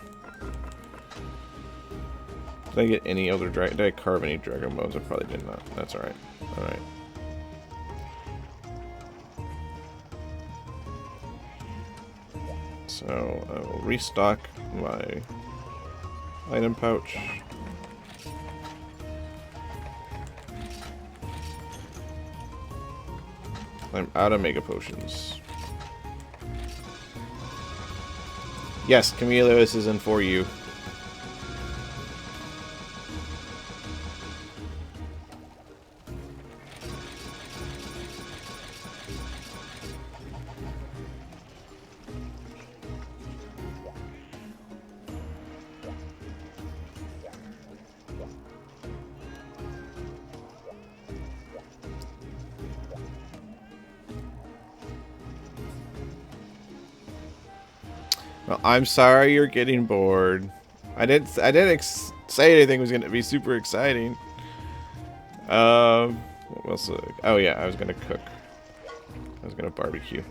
Did I get any other dragon? Did I carve any dragon bones? I probably did not. That's alright. Alright. So I will restock my item pouch. I'm out of mega potions. Yes, Camilo, this is in for you. Well, I'm sorry you're getting bored. I didn't say anything was going to be super exciting. What else? Oh yeah, I was going to cook. I was going to barbecue.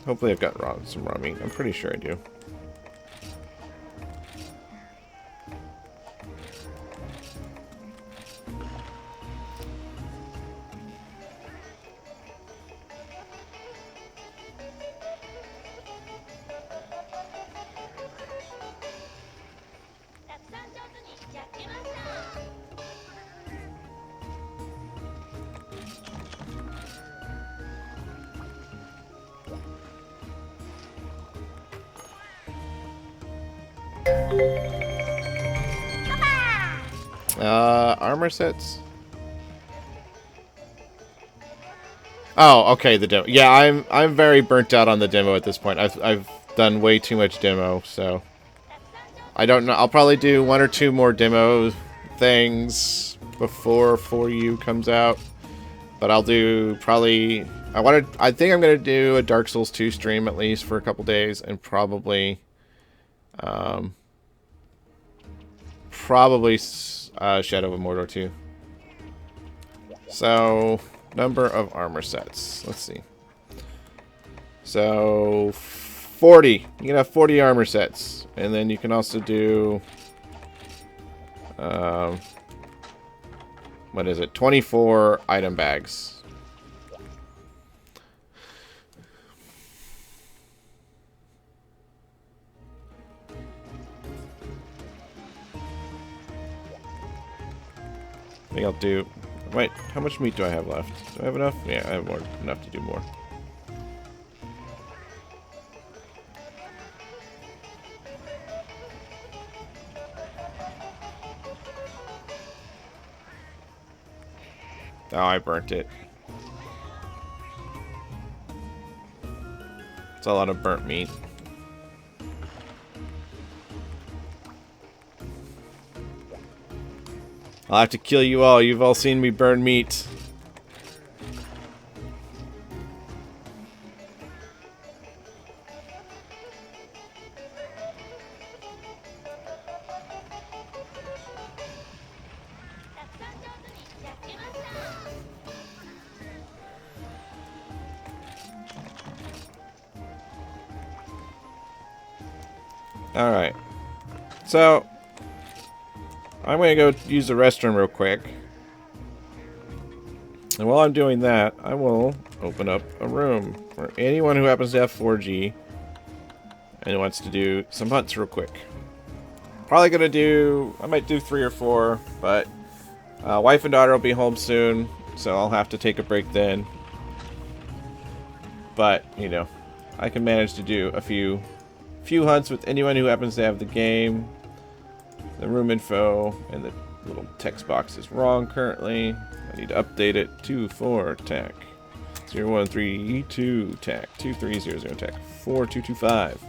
Hopefully I've got some raw meat. I'm pretty sure I do. Armor sets. Oh, okay, the demo. Yeah, I'm very burnt out on the demo at this point. I've done way too much demo, so I don't know. I'll probably do 1 or 2 more demo things before For You comes out. But I'll do probably I think I'm gonna do a Dark Souls 2 stream at least for a couple days, and probably Shadow of Mordor 2. So, number of armor sets. Let's see. So, 40. You can have 40 armor sets. And then you can also do... what is it? 24 item bags. I think I'll do... Wait, how much meat do I have left? Do I have enough? Yeah, I have enough to do more. Oh, I burnt it. It's a lot of burnt meat. I'll have to kill you all. You've all seen me burn meat. Alright. So, I'm going to go use the restroom real quick. And while I'm doing that, I will open up a room for anyone who happens to have 4G and wants to do some hunts real quick. Probably going to do... I might do 3 or 4, but wife and daughter will be home soon, so I'll have to take a break then. But, you know, I can manage to do a few hunts with anyone who happens to have the game. The room info and the little text box is wrong currently. I need to update it. 24 TAC 0132 TAC 2300 TAC 4225.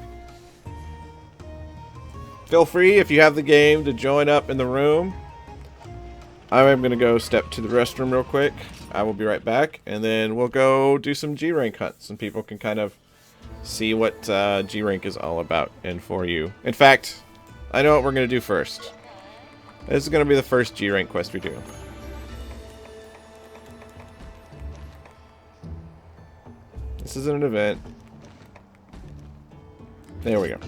Feel free, if you have the game, to join up in the room. I'm going to go step to the restroom real quick. I will be right back, and then we'll go do some G-Rank hunts, and people can kind of see what G-Rank is all about and for you. In fact, I know what we're going to do first. This is going to be the first G-Rank quest we do. This is an event. There we go.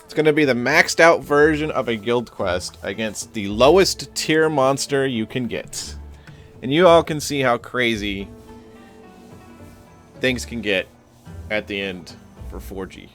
It's going to be the maxed out version of a guild quest against the lowest tier monster you can get. And you all can see how crazy things can get at the end for 4G.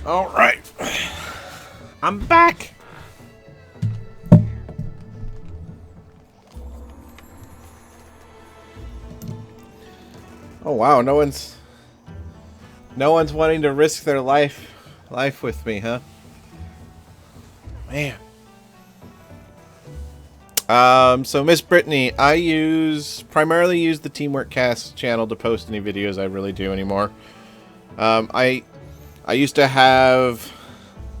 Alright. I'm back! Oh wow, no one's wanting to risk their life with me, huh? Man. So Miss Brittany, I primarily use the Teamwork Cast channel to post any videos I really do anymore. I used to have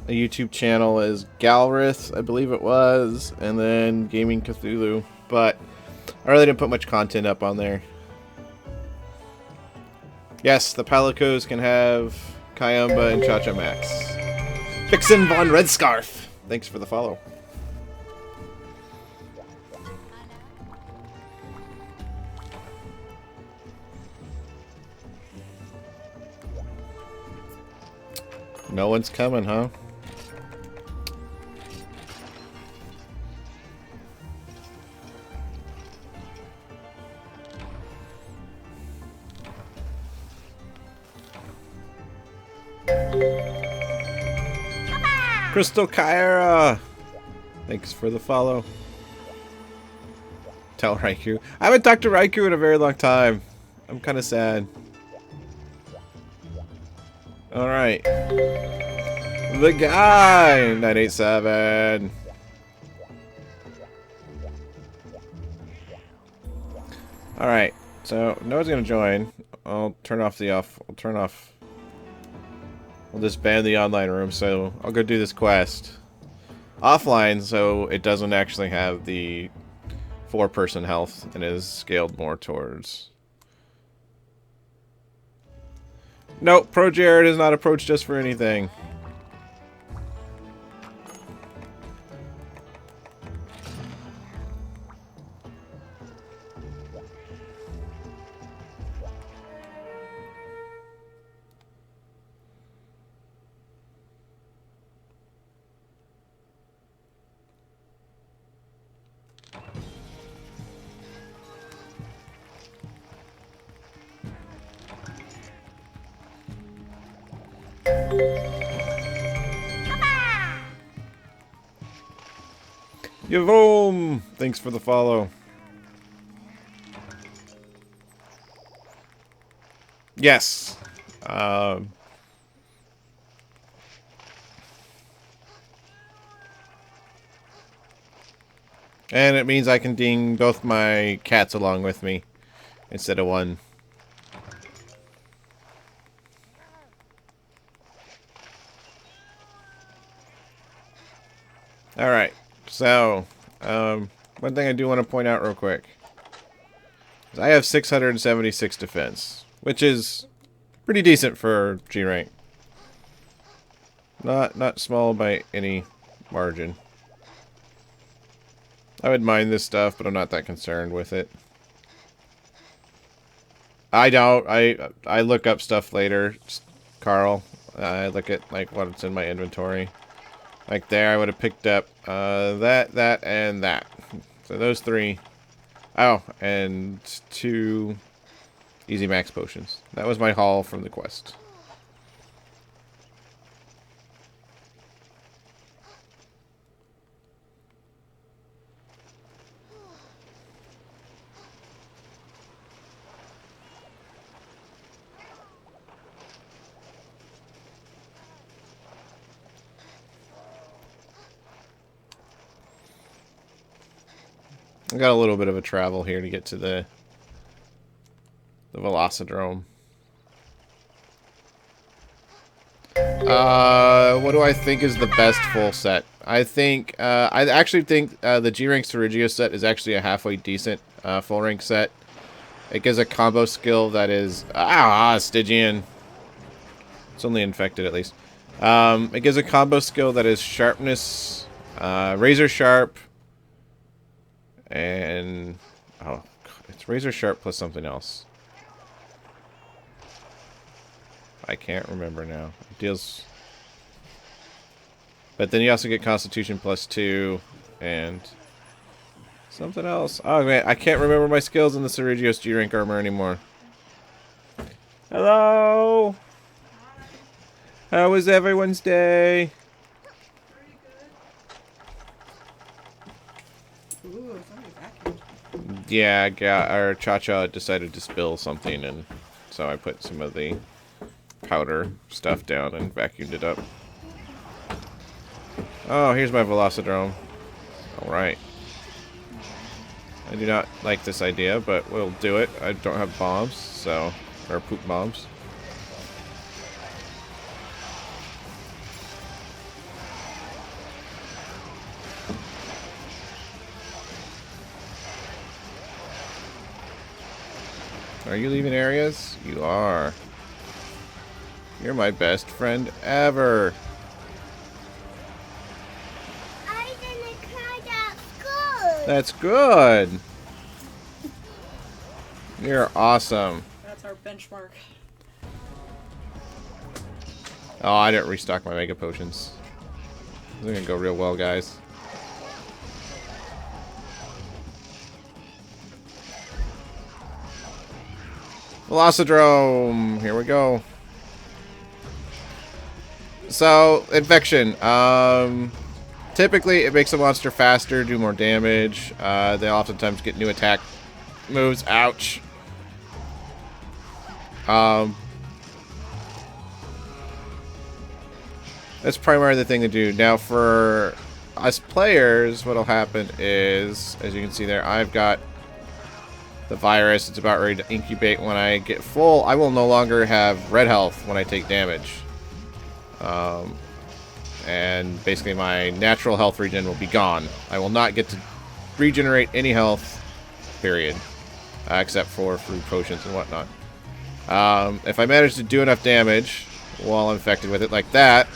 a YouTube channel as Galrith, I believe it was, and then Gaming Cthulhu, but I really didn't put much content up on there. Yes, the Palicos can have Kayamba and Cha-Cha Max. Vixen Von Redscarf, thanks for the follow. No one's coming, huh? Crystal Kyra! Thanks for the follow. Tell Raikou. I haven't talked to Raikou in a very long time. I'm kind of sad. Alright. The guy! 987. Alright. So, no one's gonna join. I'll turn off. We'll disband the online room, so I'll go do this quest. Offline, so it doesn't actually have the 4-person health and is scaled more towards... Nope, Pro Jared has not approached us for anything. Yavoom! Thanks for the follow. Yes. And it means I can ding both my cats along with me instead of one. Alright, so, one thing I do want to point out real quick is I have 676 defense, which is pretty decent for G rank. Not small by any margin. I would mind this stuff, but I'm not that concerned with it. I don't. I look up stuff later, Carl. I look at like what's in my inventory. Like there, I would have picked up that, and that. So those 3. Oh, and 2 easy max potions. That was my haul from the quest. I got a little bit of a travel here to get to the Velocidrome. What do I think is the best full set? I actually think the G-Rank Serigio set is actually a halfway decent full rank set. It gives a combo skill that is Stygian. It's only infected at least. It gives a combo skill that is sharpness, razor sharp. And it's razor sharp plus something else. I can't remember now. It deals, but then you also get Constitution +2 and something else. Oh man, I can't remember my skills in the Serigio's G rank armor anymore. Hello. How was everyone's day? Ooh, somebody vacuumed. Yeah, our Cha-Cha decided to spill something, and so I put some of the powder stuff down and vacuumed it up. Oh, here's my Velocidrome. Alright. I do not like this idea, but we'll do it. I don't have bombs, so... or poop bombs. Are you leaving areas? You are. You're my best friend ever. I didn't cry at school. That's good. You're awesome. That's our benchmark. Oh, I didn't restock my Mega Potions. This is gonna go real well, guys. Velocidrome! Here we go. So, Infection. Typically, it makes a monster faster, do more damage. They oftentimes get new attack moves. Ouch. That's primarily the thing to do. Now, for us players, what'll happen is, as you can see there, I've got the virus. It's about ready to incubate. When I get full, I will no longer have red health when I take damage. And basically my natural health regen will be gone. I will not get to regenerate any health, period. Except for fruit potions and whatnot. If I manage to do enough damage while infected with it like that,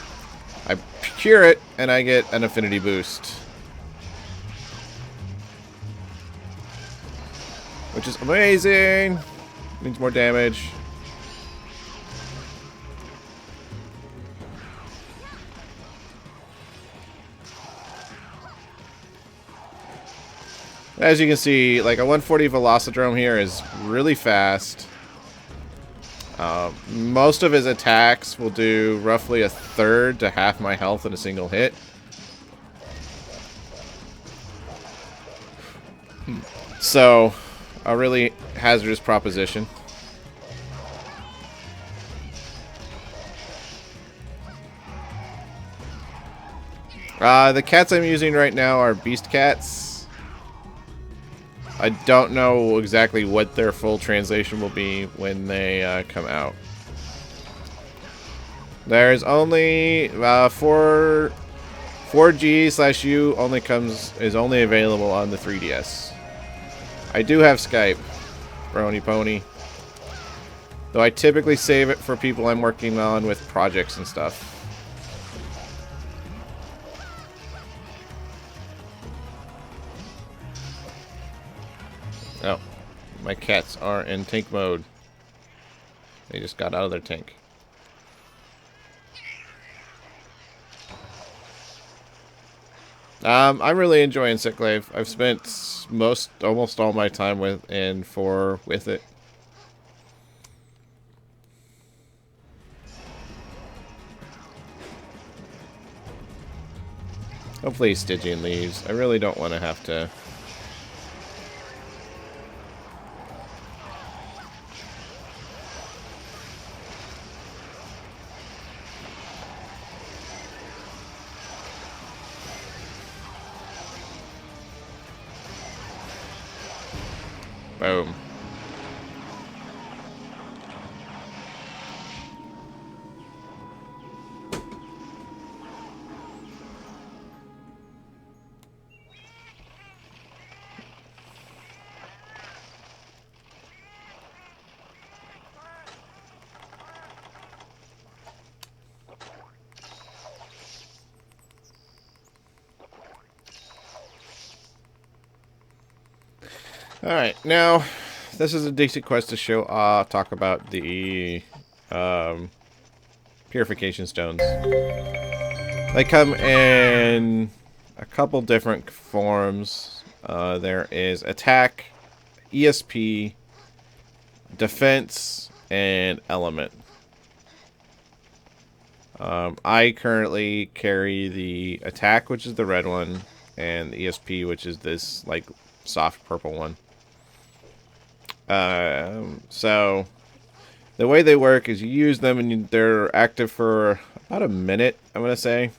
I cure it and I get an affinity boost. Which is amazing. Means more damage. As you can see, like a 140 Velocidrome here is really fast. Most of his attacks will do roughly a third to half my health in a single hit. So, a really hazardous proposition. The cats I'm using right now are beast cats. I don't know exactly what their full translation will be when they come out. There's only 4G/U is only available on the 3DS. I do have Skype, Brony Pony. Though I typically save it for people I'm working on with projects and stuff. Oh, my cats are in tank mode. They just got out of their tank. I'm really enjoying Insect Glaive. I've spent almost all my time with it. Hopefully Stygian leaves. I really don't want to have to. Boom. Alright, now, this is a decent quest to show, talk about the, purification stones. They come in a couple different forms. There is attack, ESP, defense, and element. I currently carry the attack, which is the red one, and the ESP, which is this like soft purple one. So the way they work is you use them and they're active for about a minute, I'm gonna say,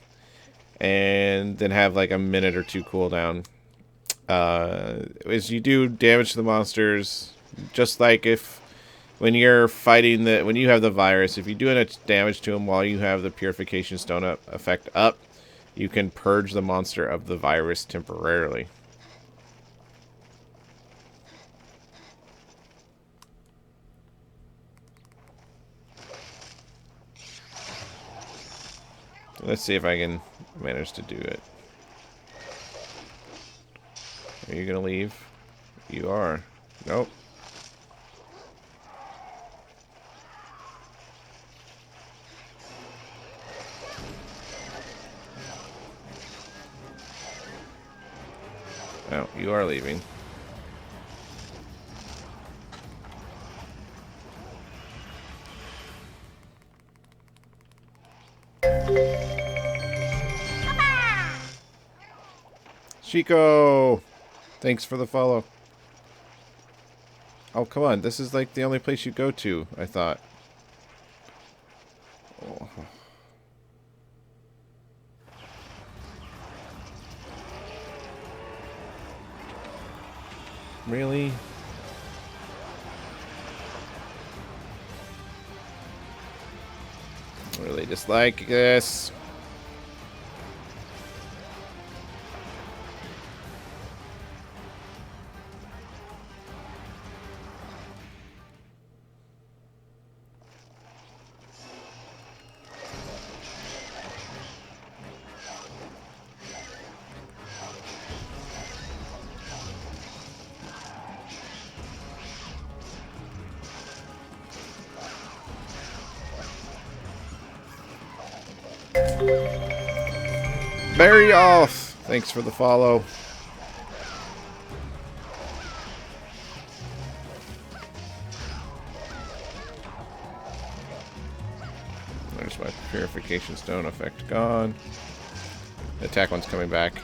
and then have like a minute or two cooldown. As you do damage to the monsters, just like if when you're fighting when you have the virus, if you do enough damage to them while you have the purification stone effect up, you can purge the monster of the virus temporarily. Let's see if I can manage to do it. Are you gonna leave? You are. Nope. No, you are leaving. Chico! Thanks for the follow. Oh, come on. This is like the only place you go to, I thought. Oh. Really? Really dislike this. Bury off! Thanks for the follow. There's my purification stone effect gone. The attack one's coming back.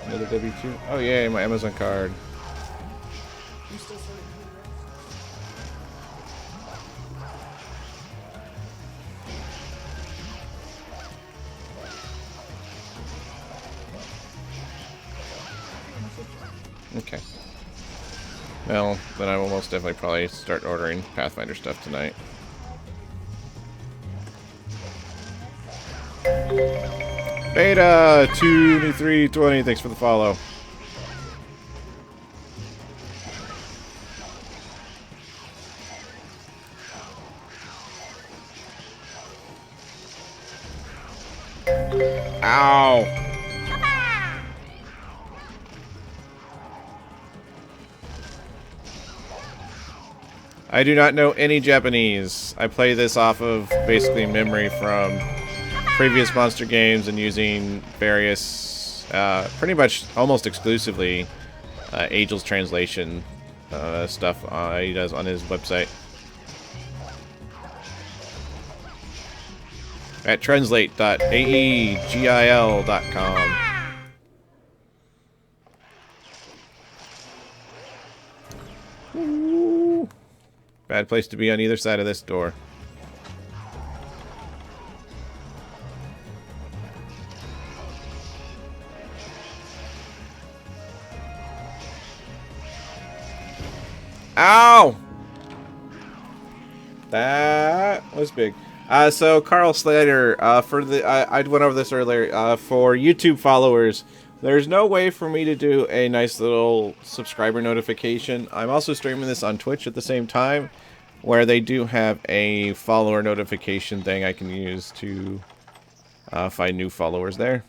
Another W2. Oh yay, my Amazon card. I'm still sorting Okay. Well, then I will most definitely probably start ordering Pathfinder stuff tonight. Beta 2320, thanks for the follow. Ow! I do not know any Japanese. I play this off of basically memory from previous monster games and using various, pretty much almost exclusively, Angel's translation stuff he does on his website. At translate.aegil.com. Ooh. Bad place to be on either side of this door. Ow! That was big. So Carl Slater, for the I went over this earlier. For YouTube followers, there's no way for me to do a nice little subscriber notification. I'm also streaming this on Twitch at the same time, where they do have a follower notification thing I can use to find new followers there.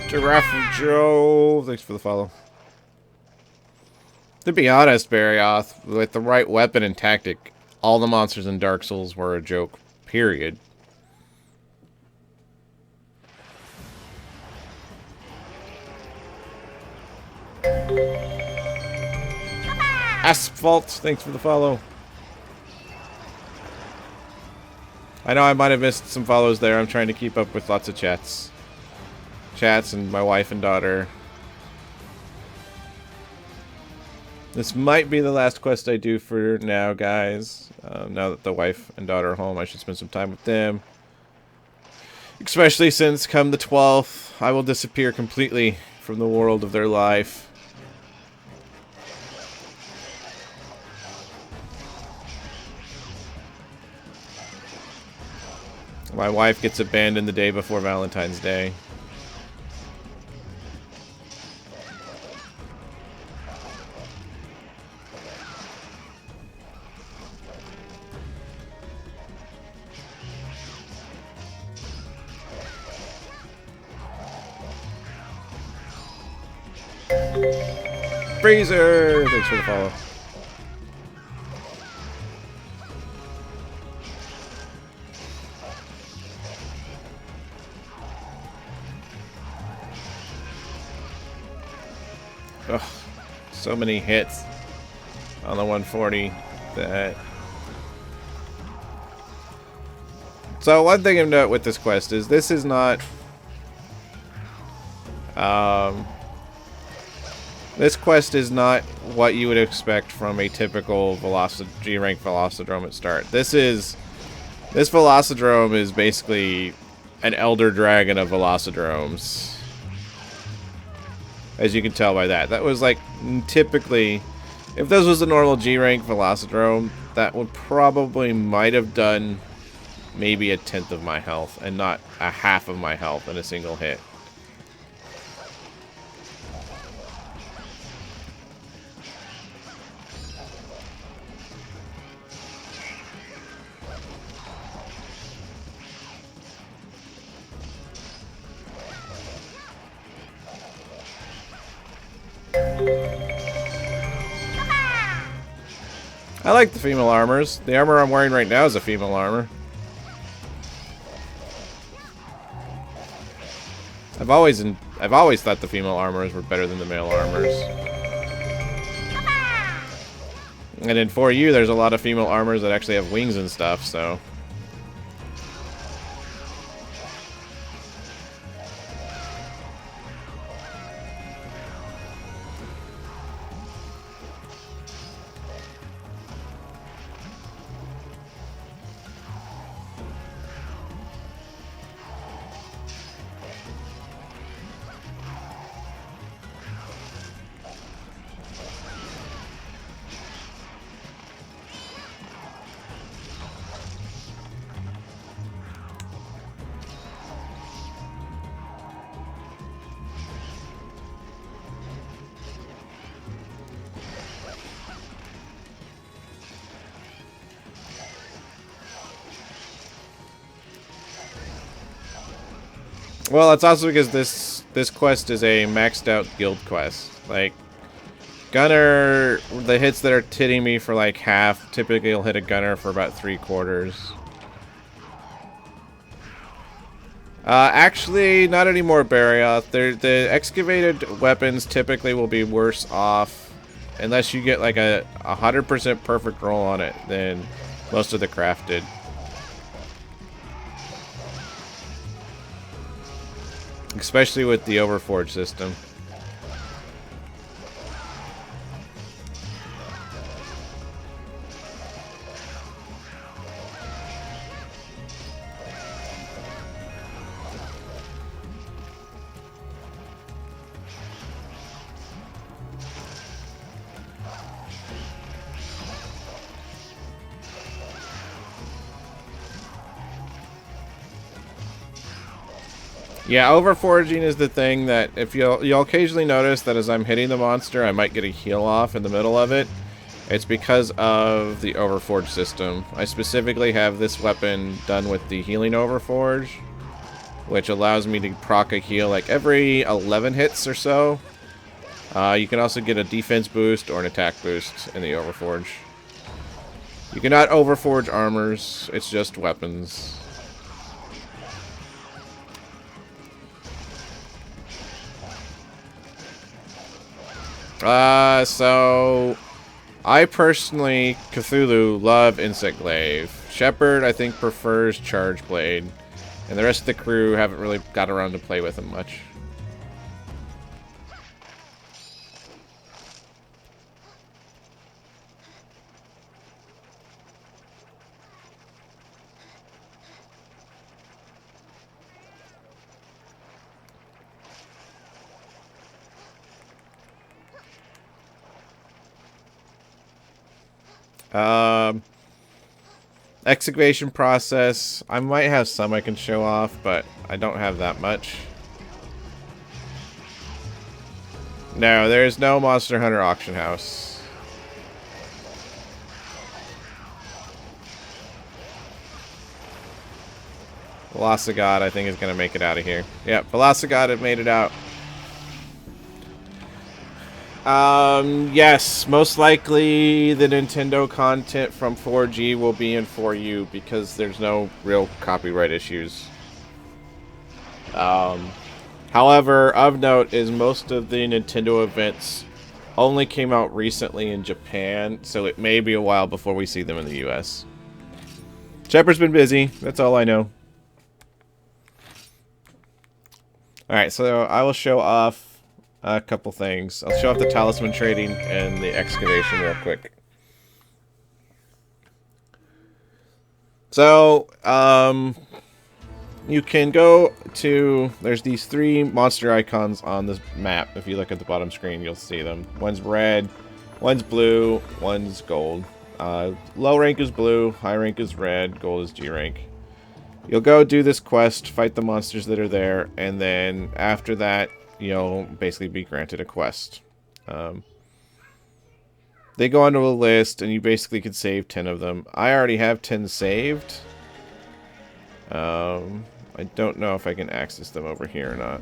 Giraffe Joe, thanks for the follow. To be honest, Barrioth, with the right weapon and tactic, all the monsters in Dark Souls were a joke, period. Asphalt, thanks for the follow. I know I might have missed some follows there. I'm trying to keep up with lots of chats. Chats and my wife and daughter. This might be the last quest I do for now, guys. Now that the wife and daughter are home, I should spend some time with them. Especially since come the 12th, I will disappear completely from the world of their life. My wife gets abandoned the day before Valentine's Day. Freezer! Thanks for the follow. Ugh, so many hits on the 140 that... So one thing of note with this quest is this is not... this quest is not what you would expect from a typical G-rank Velocidrome at start. This Velocidrome is basically an Elder Dragon of Velocidromes. As you can tell by that. That was like, typically, if this was a normal G-rank Velocidrome, that would probably might have done maybe 1/10 of my health, and not 1/2 of my health in a single hit. I like the female armors. The armor I'm wearing right now is a female armor. I've always thought the female armors were better than the male armors. And in 4U, there's a lot of female armors that actually have wings and stuff, so... Well, it's also because this quest is a maxed out guild quest. Like, Gunner, the hits that are hitting me for like half, typically you'll hit a Gunner for about 3/4. Actually, not anymore, Barrioth. The excavated weapons typically will be worse off, unless you get like a 100% perfect roll on it, than most of the crafted. Especially with the Overforge system. Yeah, overforaging is the thing that if you'll occasionally notice that as I'm hitting the monster, I might get a heal off in the middle of it. It's because of the overforge system. I specifically have this weapon done with the healing overforge, which allows me to proc a heal like every 11 hits or so. You can also get a defense boost or an attack boost in the overforge. You cannot overforge armors, it's just weapons. So I personally, Cthulhu, love Insect Glaive. Shepard, I think, prefers Charge Blade. And the rest of the crew haven't really got around to play with him much. Excavation process. I might have some I can show off, but I don't have that much. No, there's no Monster Hunter auction house. Velocigod, I think, is going to make it out of here. Yep, Velocigod had made it out. Yes, most likely the Nintendo content from 4G will be in 4U because there's no real copyright issues. However, of note is most of the Nintendo events only came out recently in Japan, so it may be a while before we see them in the US. Shepard's been busy, that's all I know. Alright, so I will show off a couple things. I'll show off the talisman trading and the excavation real quick. So, you can go to... There's these 3 monster icons on this map. If you look at the bottom screen, you'll see them. One's red, one's blue, one's gold. Low rank is blue, high rank is red, gold is G rank. You'll go do this quest, fight the monsters that are there, and then after that, you'll basically be granted a quest. They go onto a list, and you basically can save 10 of them. I already have 10 saved. I don't know if I can access them over here or not.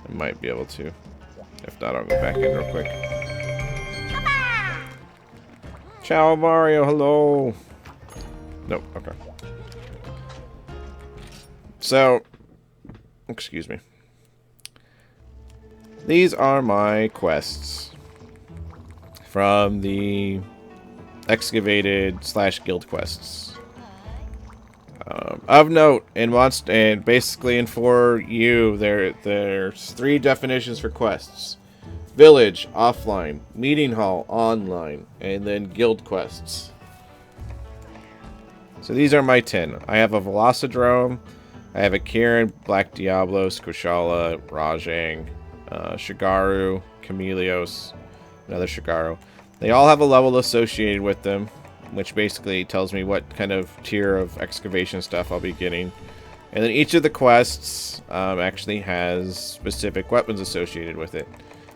I might be able to. If not, I'll go back in real quick. Ciao, Mario. Hello. Nope. Okay. So, excuse me. These are my quests from the excavated / guild quests. Of note, in Monster, and basically in 4U, there's 3 definitions for quests: village, offline; meeting hall, online; and then guild quests. So these are my 10. I have a Velocidrome, I have a Kirin, Black Diablo, Squishala, Rajang, Shigaru, Chameleos, another Shigaru. They all have a level associated with them, which basically tells me what kind of tier of excavation stuff I'll be getting. And then each of the quests actually has specific weapons associated with it.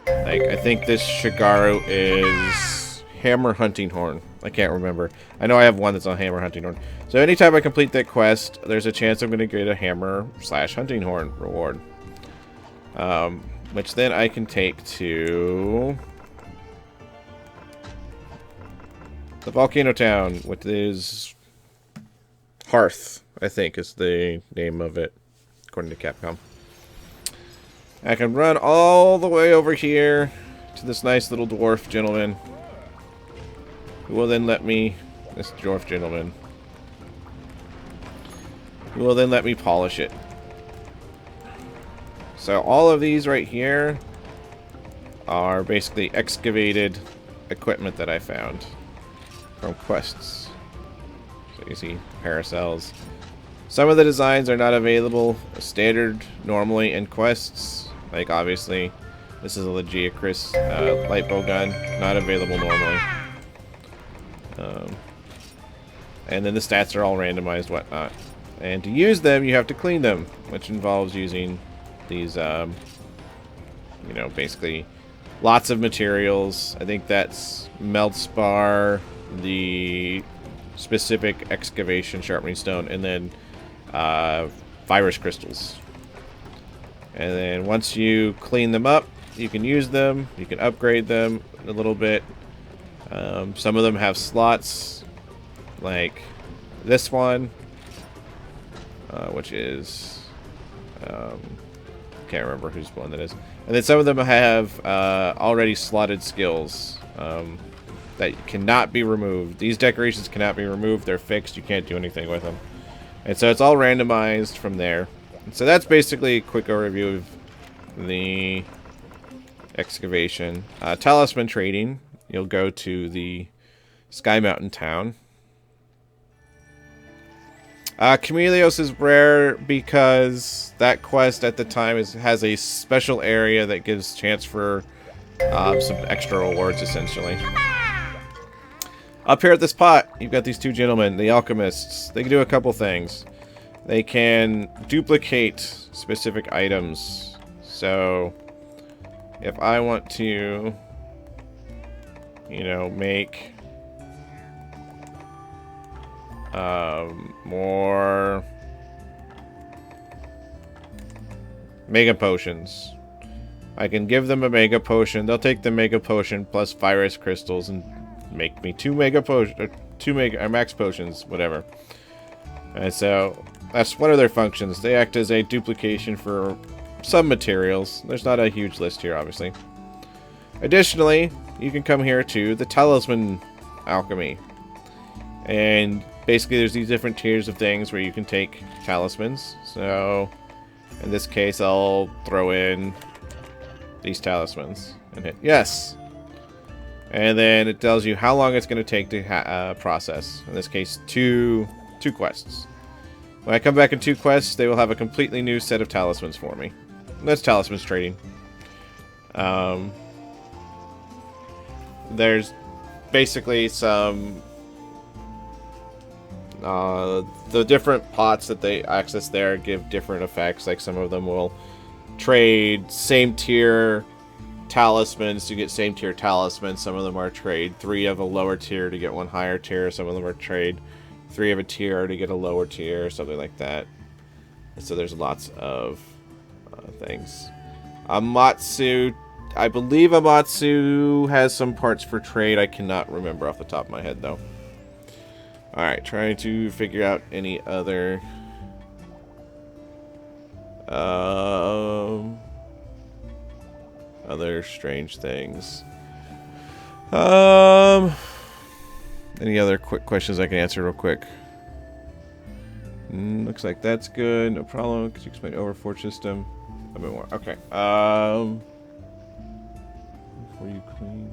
Like, I think this Shigaru is Hammer Hunting Horn. I can't remember. I know I have one that's on Hammer Hunting Horn. So anytime I complete that quest, there's a chance I'm going to get a Hammer / Hunting Horn reward. Which then I can take to the Volcano Town, which is Hearth, I think is the name of it, according to Capcom. I can run all the way over here to this nice little dwarf gentleman, who will then let me, this dwarf gentleman, who will then let me polish it. So all of these right here are basically excavated equipment that I found from quests. So you see paracels. Some of the designs are not available standard normally in quests. Like obviously this is a Legiacris light bow gun, not available normally. And then the stats are all randomized, whatnot. And to use them, you have to clean them, which involves using these, you know, basically lots of materials. I think that's Meldspar, the specific excavation sharpening stone, and then virus crystals. And then once you clean them up, you can use them. You can upgrade them a little bit. Some of them have slots, like this one, which is can't remember whose one that is. And then some of them have already slotted skills that cannot be removed. These decorations cannot be removed. They're fixed. You can't do anything with them. And so it's all randomized from there. And so that's basically a quick overview of the excavation. Talisman trading. You'll go to the Sky Mountain town. Chameleos is rare because that quest at the time has a special area that gives chance for some extra rewards, essentially. Up here at this pot, you've got these two gentlemen, the alchemists. They can do a couple things. They can duplicate specific items. So, if I want to, you know, make more mega potions, I can give them a mega potion. They'll take the mega potion plus virus crystals and make me two mega potions, or max potions, whatever. And so that's one of their functions. They act as a duplication for some materials. There's not a huge list here, obviously. Additionally, you can come here to the talisman alchemy. And basically there's these different tiers of things where you can take talismans. So in this case, I'll throw in these talismans and hit yes. And then it tells you how long it's going to take to process. In this case, two quests. When I come back in 2 quests, they will have a completely new set of talismans for me. And that's talismans trading. There's basically some the different pots that they access there give different effects. Like some of them will trade same tier talismans to get same tier talismans. Some of them are trade 3 of a lower tier to get 1 higher tier. Some of them are trade 3 of a tier to get a lower tier, something like that. And so there's lots of things. Amatsu, I believe Amatsu has some parts for trade. I cannot remember off the top of my head though. Alright, trying to figure out any other other strange things. Any other quick questions I can answer real quick? Looks like that's good. No problem. Could you explain Overforge system a bit more? Okay. Before you clean.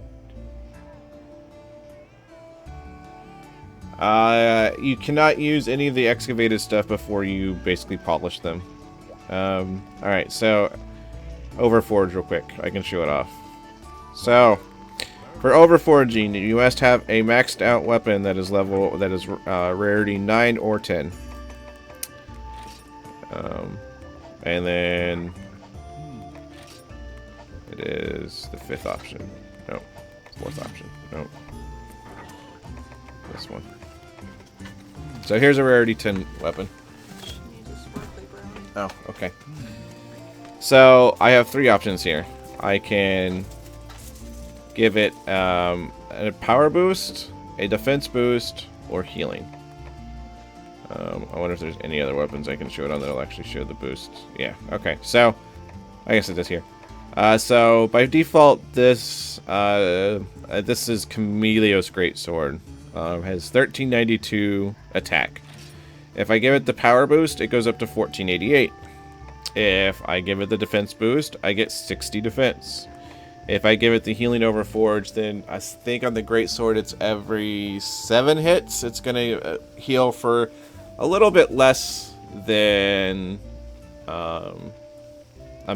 You cannot use any of the excavated stuff before you basically polish them. Alright, so Overforge real quick. I can show it off. So, for overforging, you must have a maxed out weapon that is rarity 9 or 10. And then it is the 5th option. No, 4th option. No, this one. So here's a rarity 10 weapon. Oh, okay. So I have 3 options here. I can give it a power boost, a defense boost, or healing. I wonder if there's any other weapons I can show it on that'll actually show the boost. Yeah, okay. So, I guess it does here. So, by default, this is Chameleos Greatsword. Has 1392 attack. If I give it the power boost, it goes up to 1488. If I give it the defense boost, I get 60 defense. If I give it the healing Overforge, then I think on the Greatsword it's every 7 hits. It's going to heal for a little bit less than a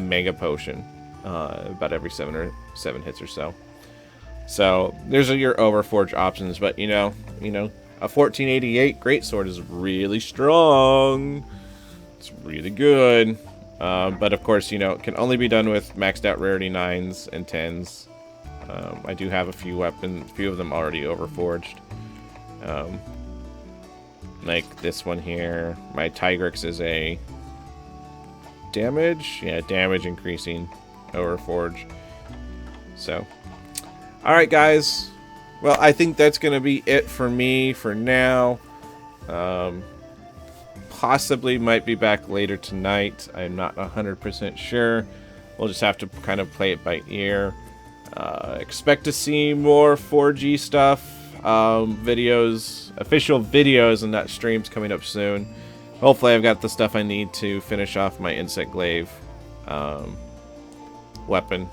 Mega Potion. About every 7 hits or so. So, there's your Overforge options, but you know, a 1488 greatsword is really strong. It's really good. But of course, you know, it can only be done with maxed out rarity 9s and 10s. I do have a few weapons, a few of them already overforged. Like this one here. My Tigrix is a damage? Yeah, damage increasing overforged. So, alright guys. Well, I think that's going to be it for me for now. Possibly might be back later tonight. I'm not 100% sure. We'll just have to kind of play it by ear. Expect to see more 4G stuff, videos, official videos and not streams coming up soon. Hopefully I've got the stuff I need to finish off my Insect Glaive weapon.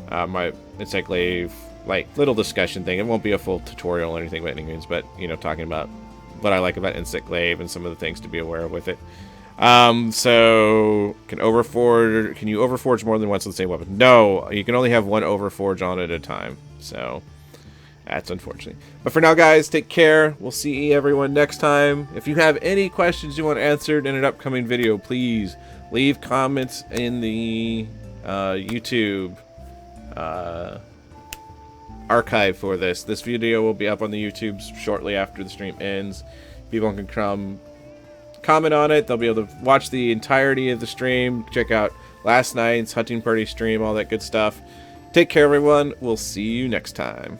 My Insect Glaive, like, little discussion thing. It won't be a full tutorial or anything by any means, but, you know, talking about what I like about Insect Glaive and some of the things to be aware of with it. So, can you overforge more than once with the same weapon? No, you can only have one overforge on at a time. So, that's unfortunate. But for now, guys, take care. We'll see everyone next time. If you have any questions you want answered in an upcoming video, please leave comments in the YouTube archive for this. This video will be up on the YouTube shortly after the stream ends. People can come comment on it. They'll be able to watch the entirety of the stream, check out last night's hunting party stream, all that good stuff. Take care, everyone. We'll see you next time.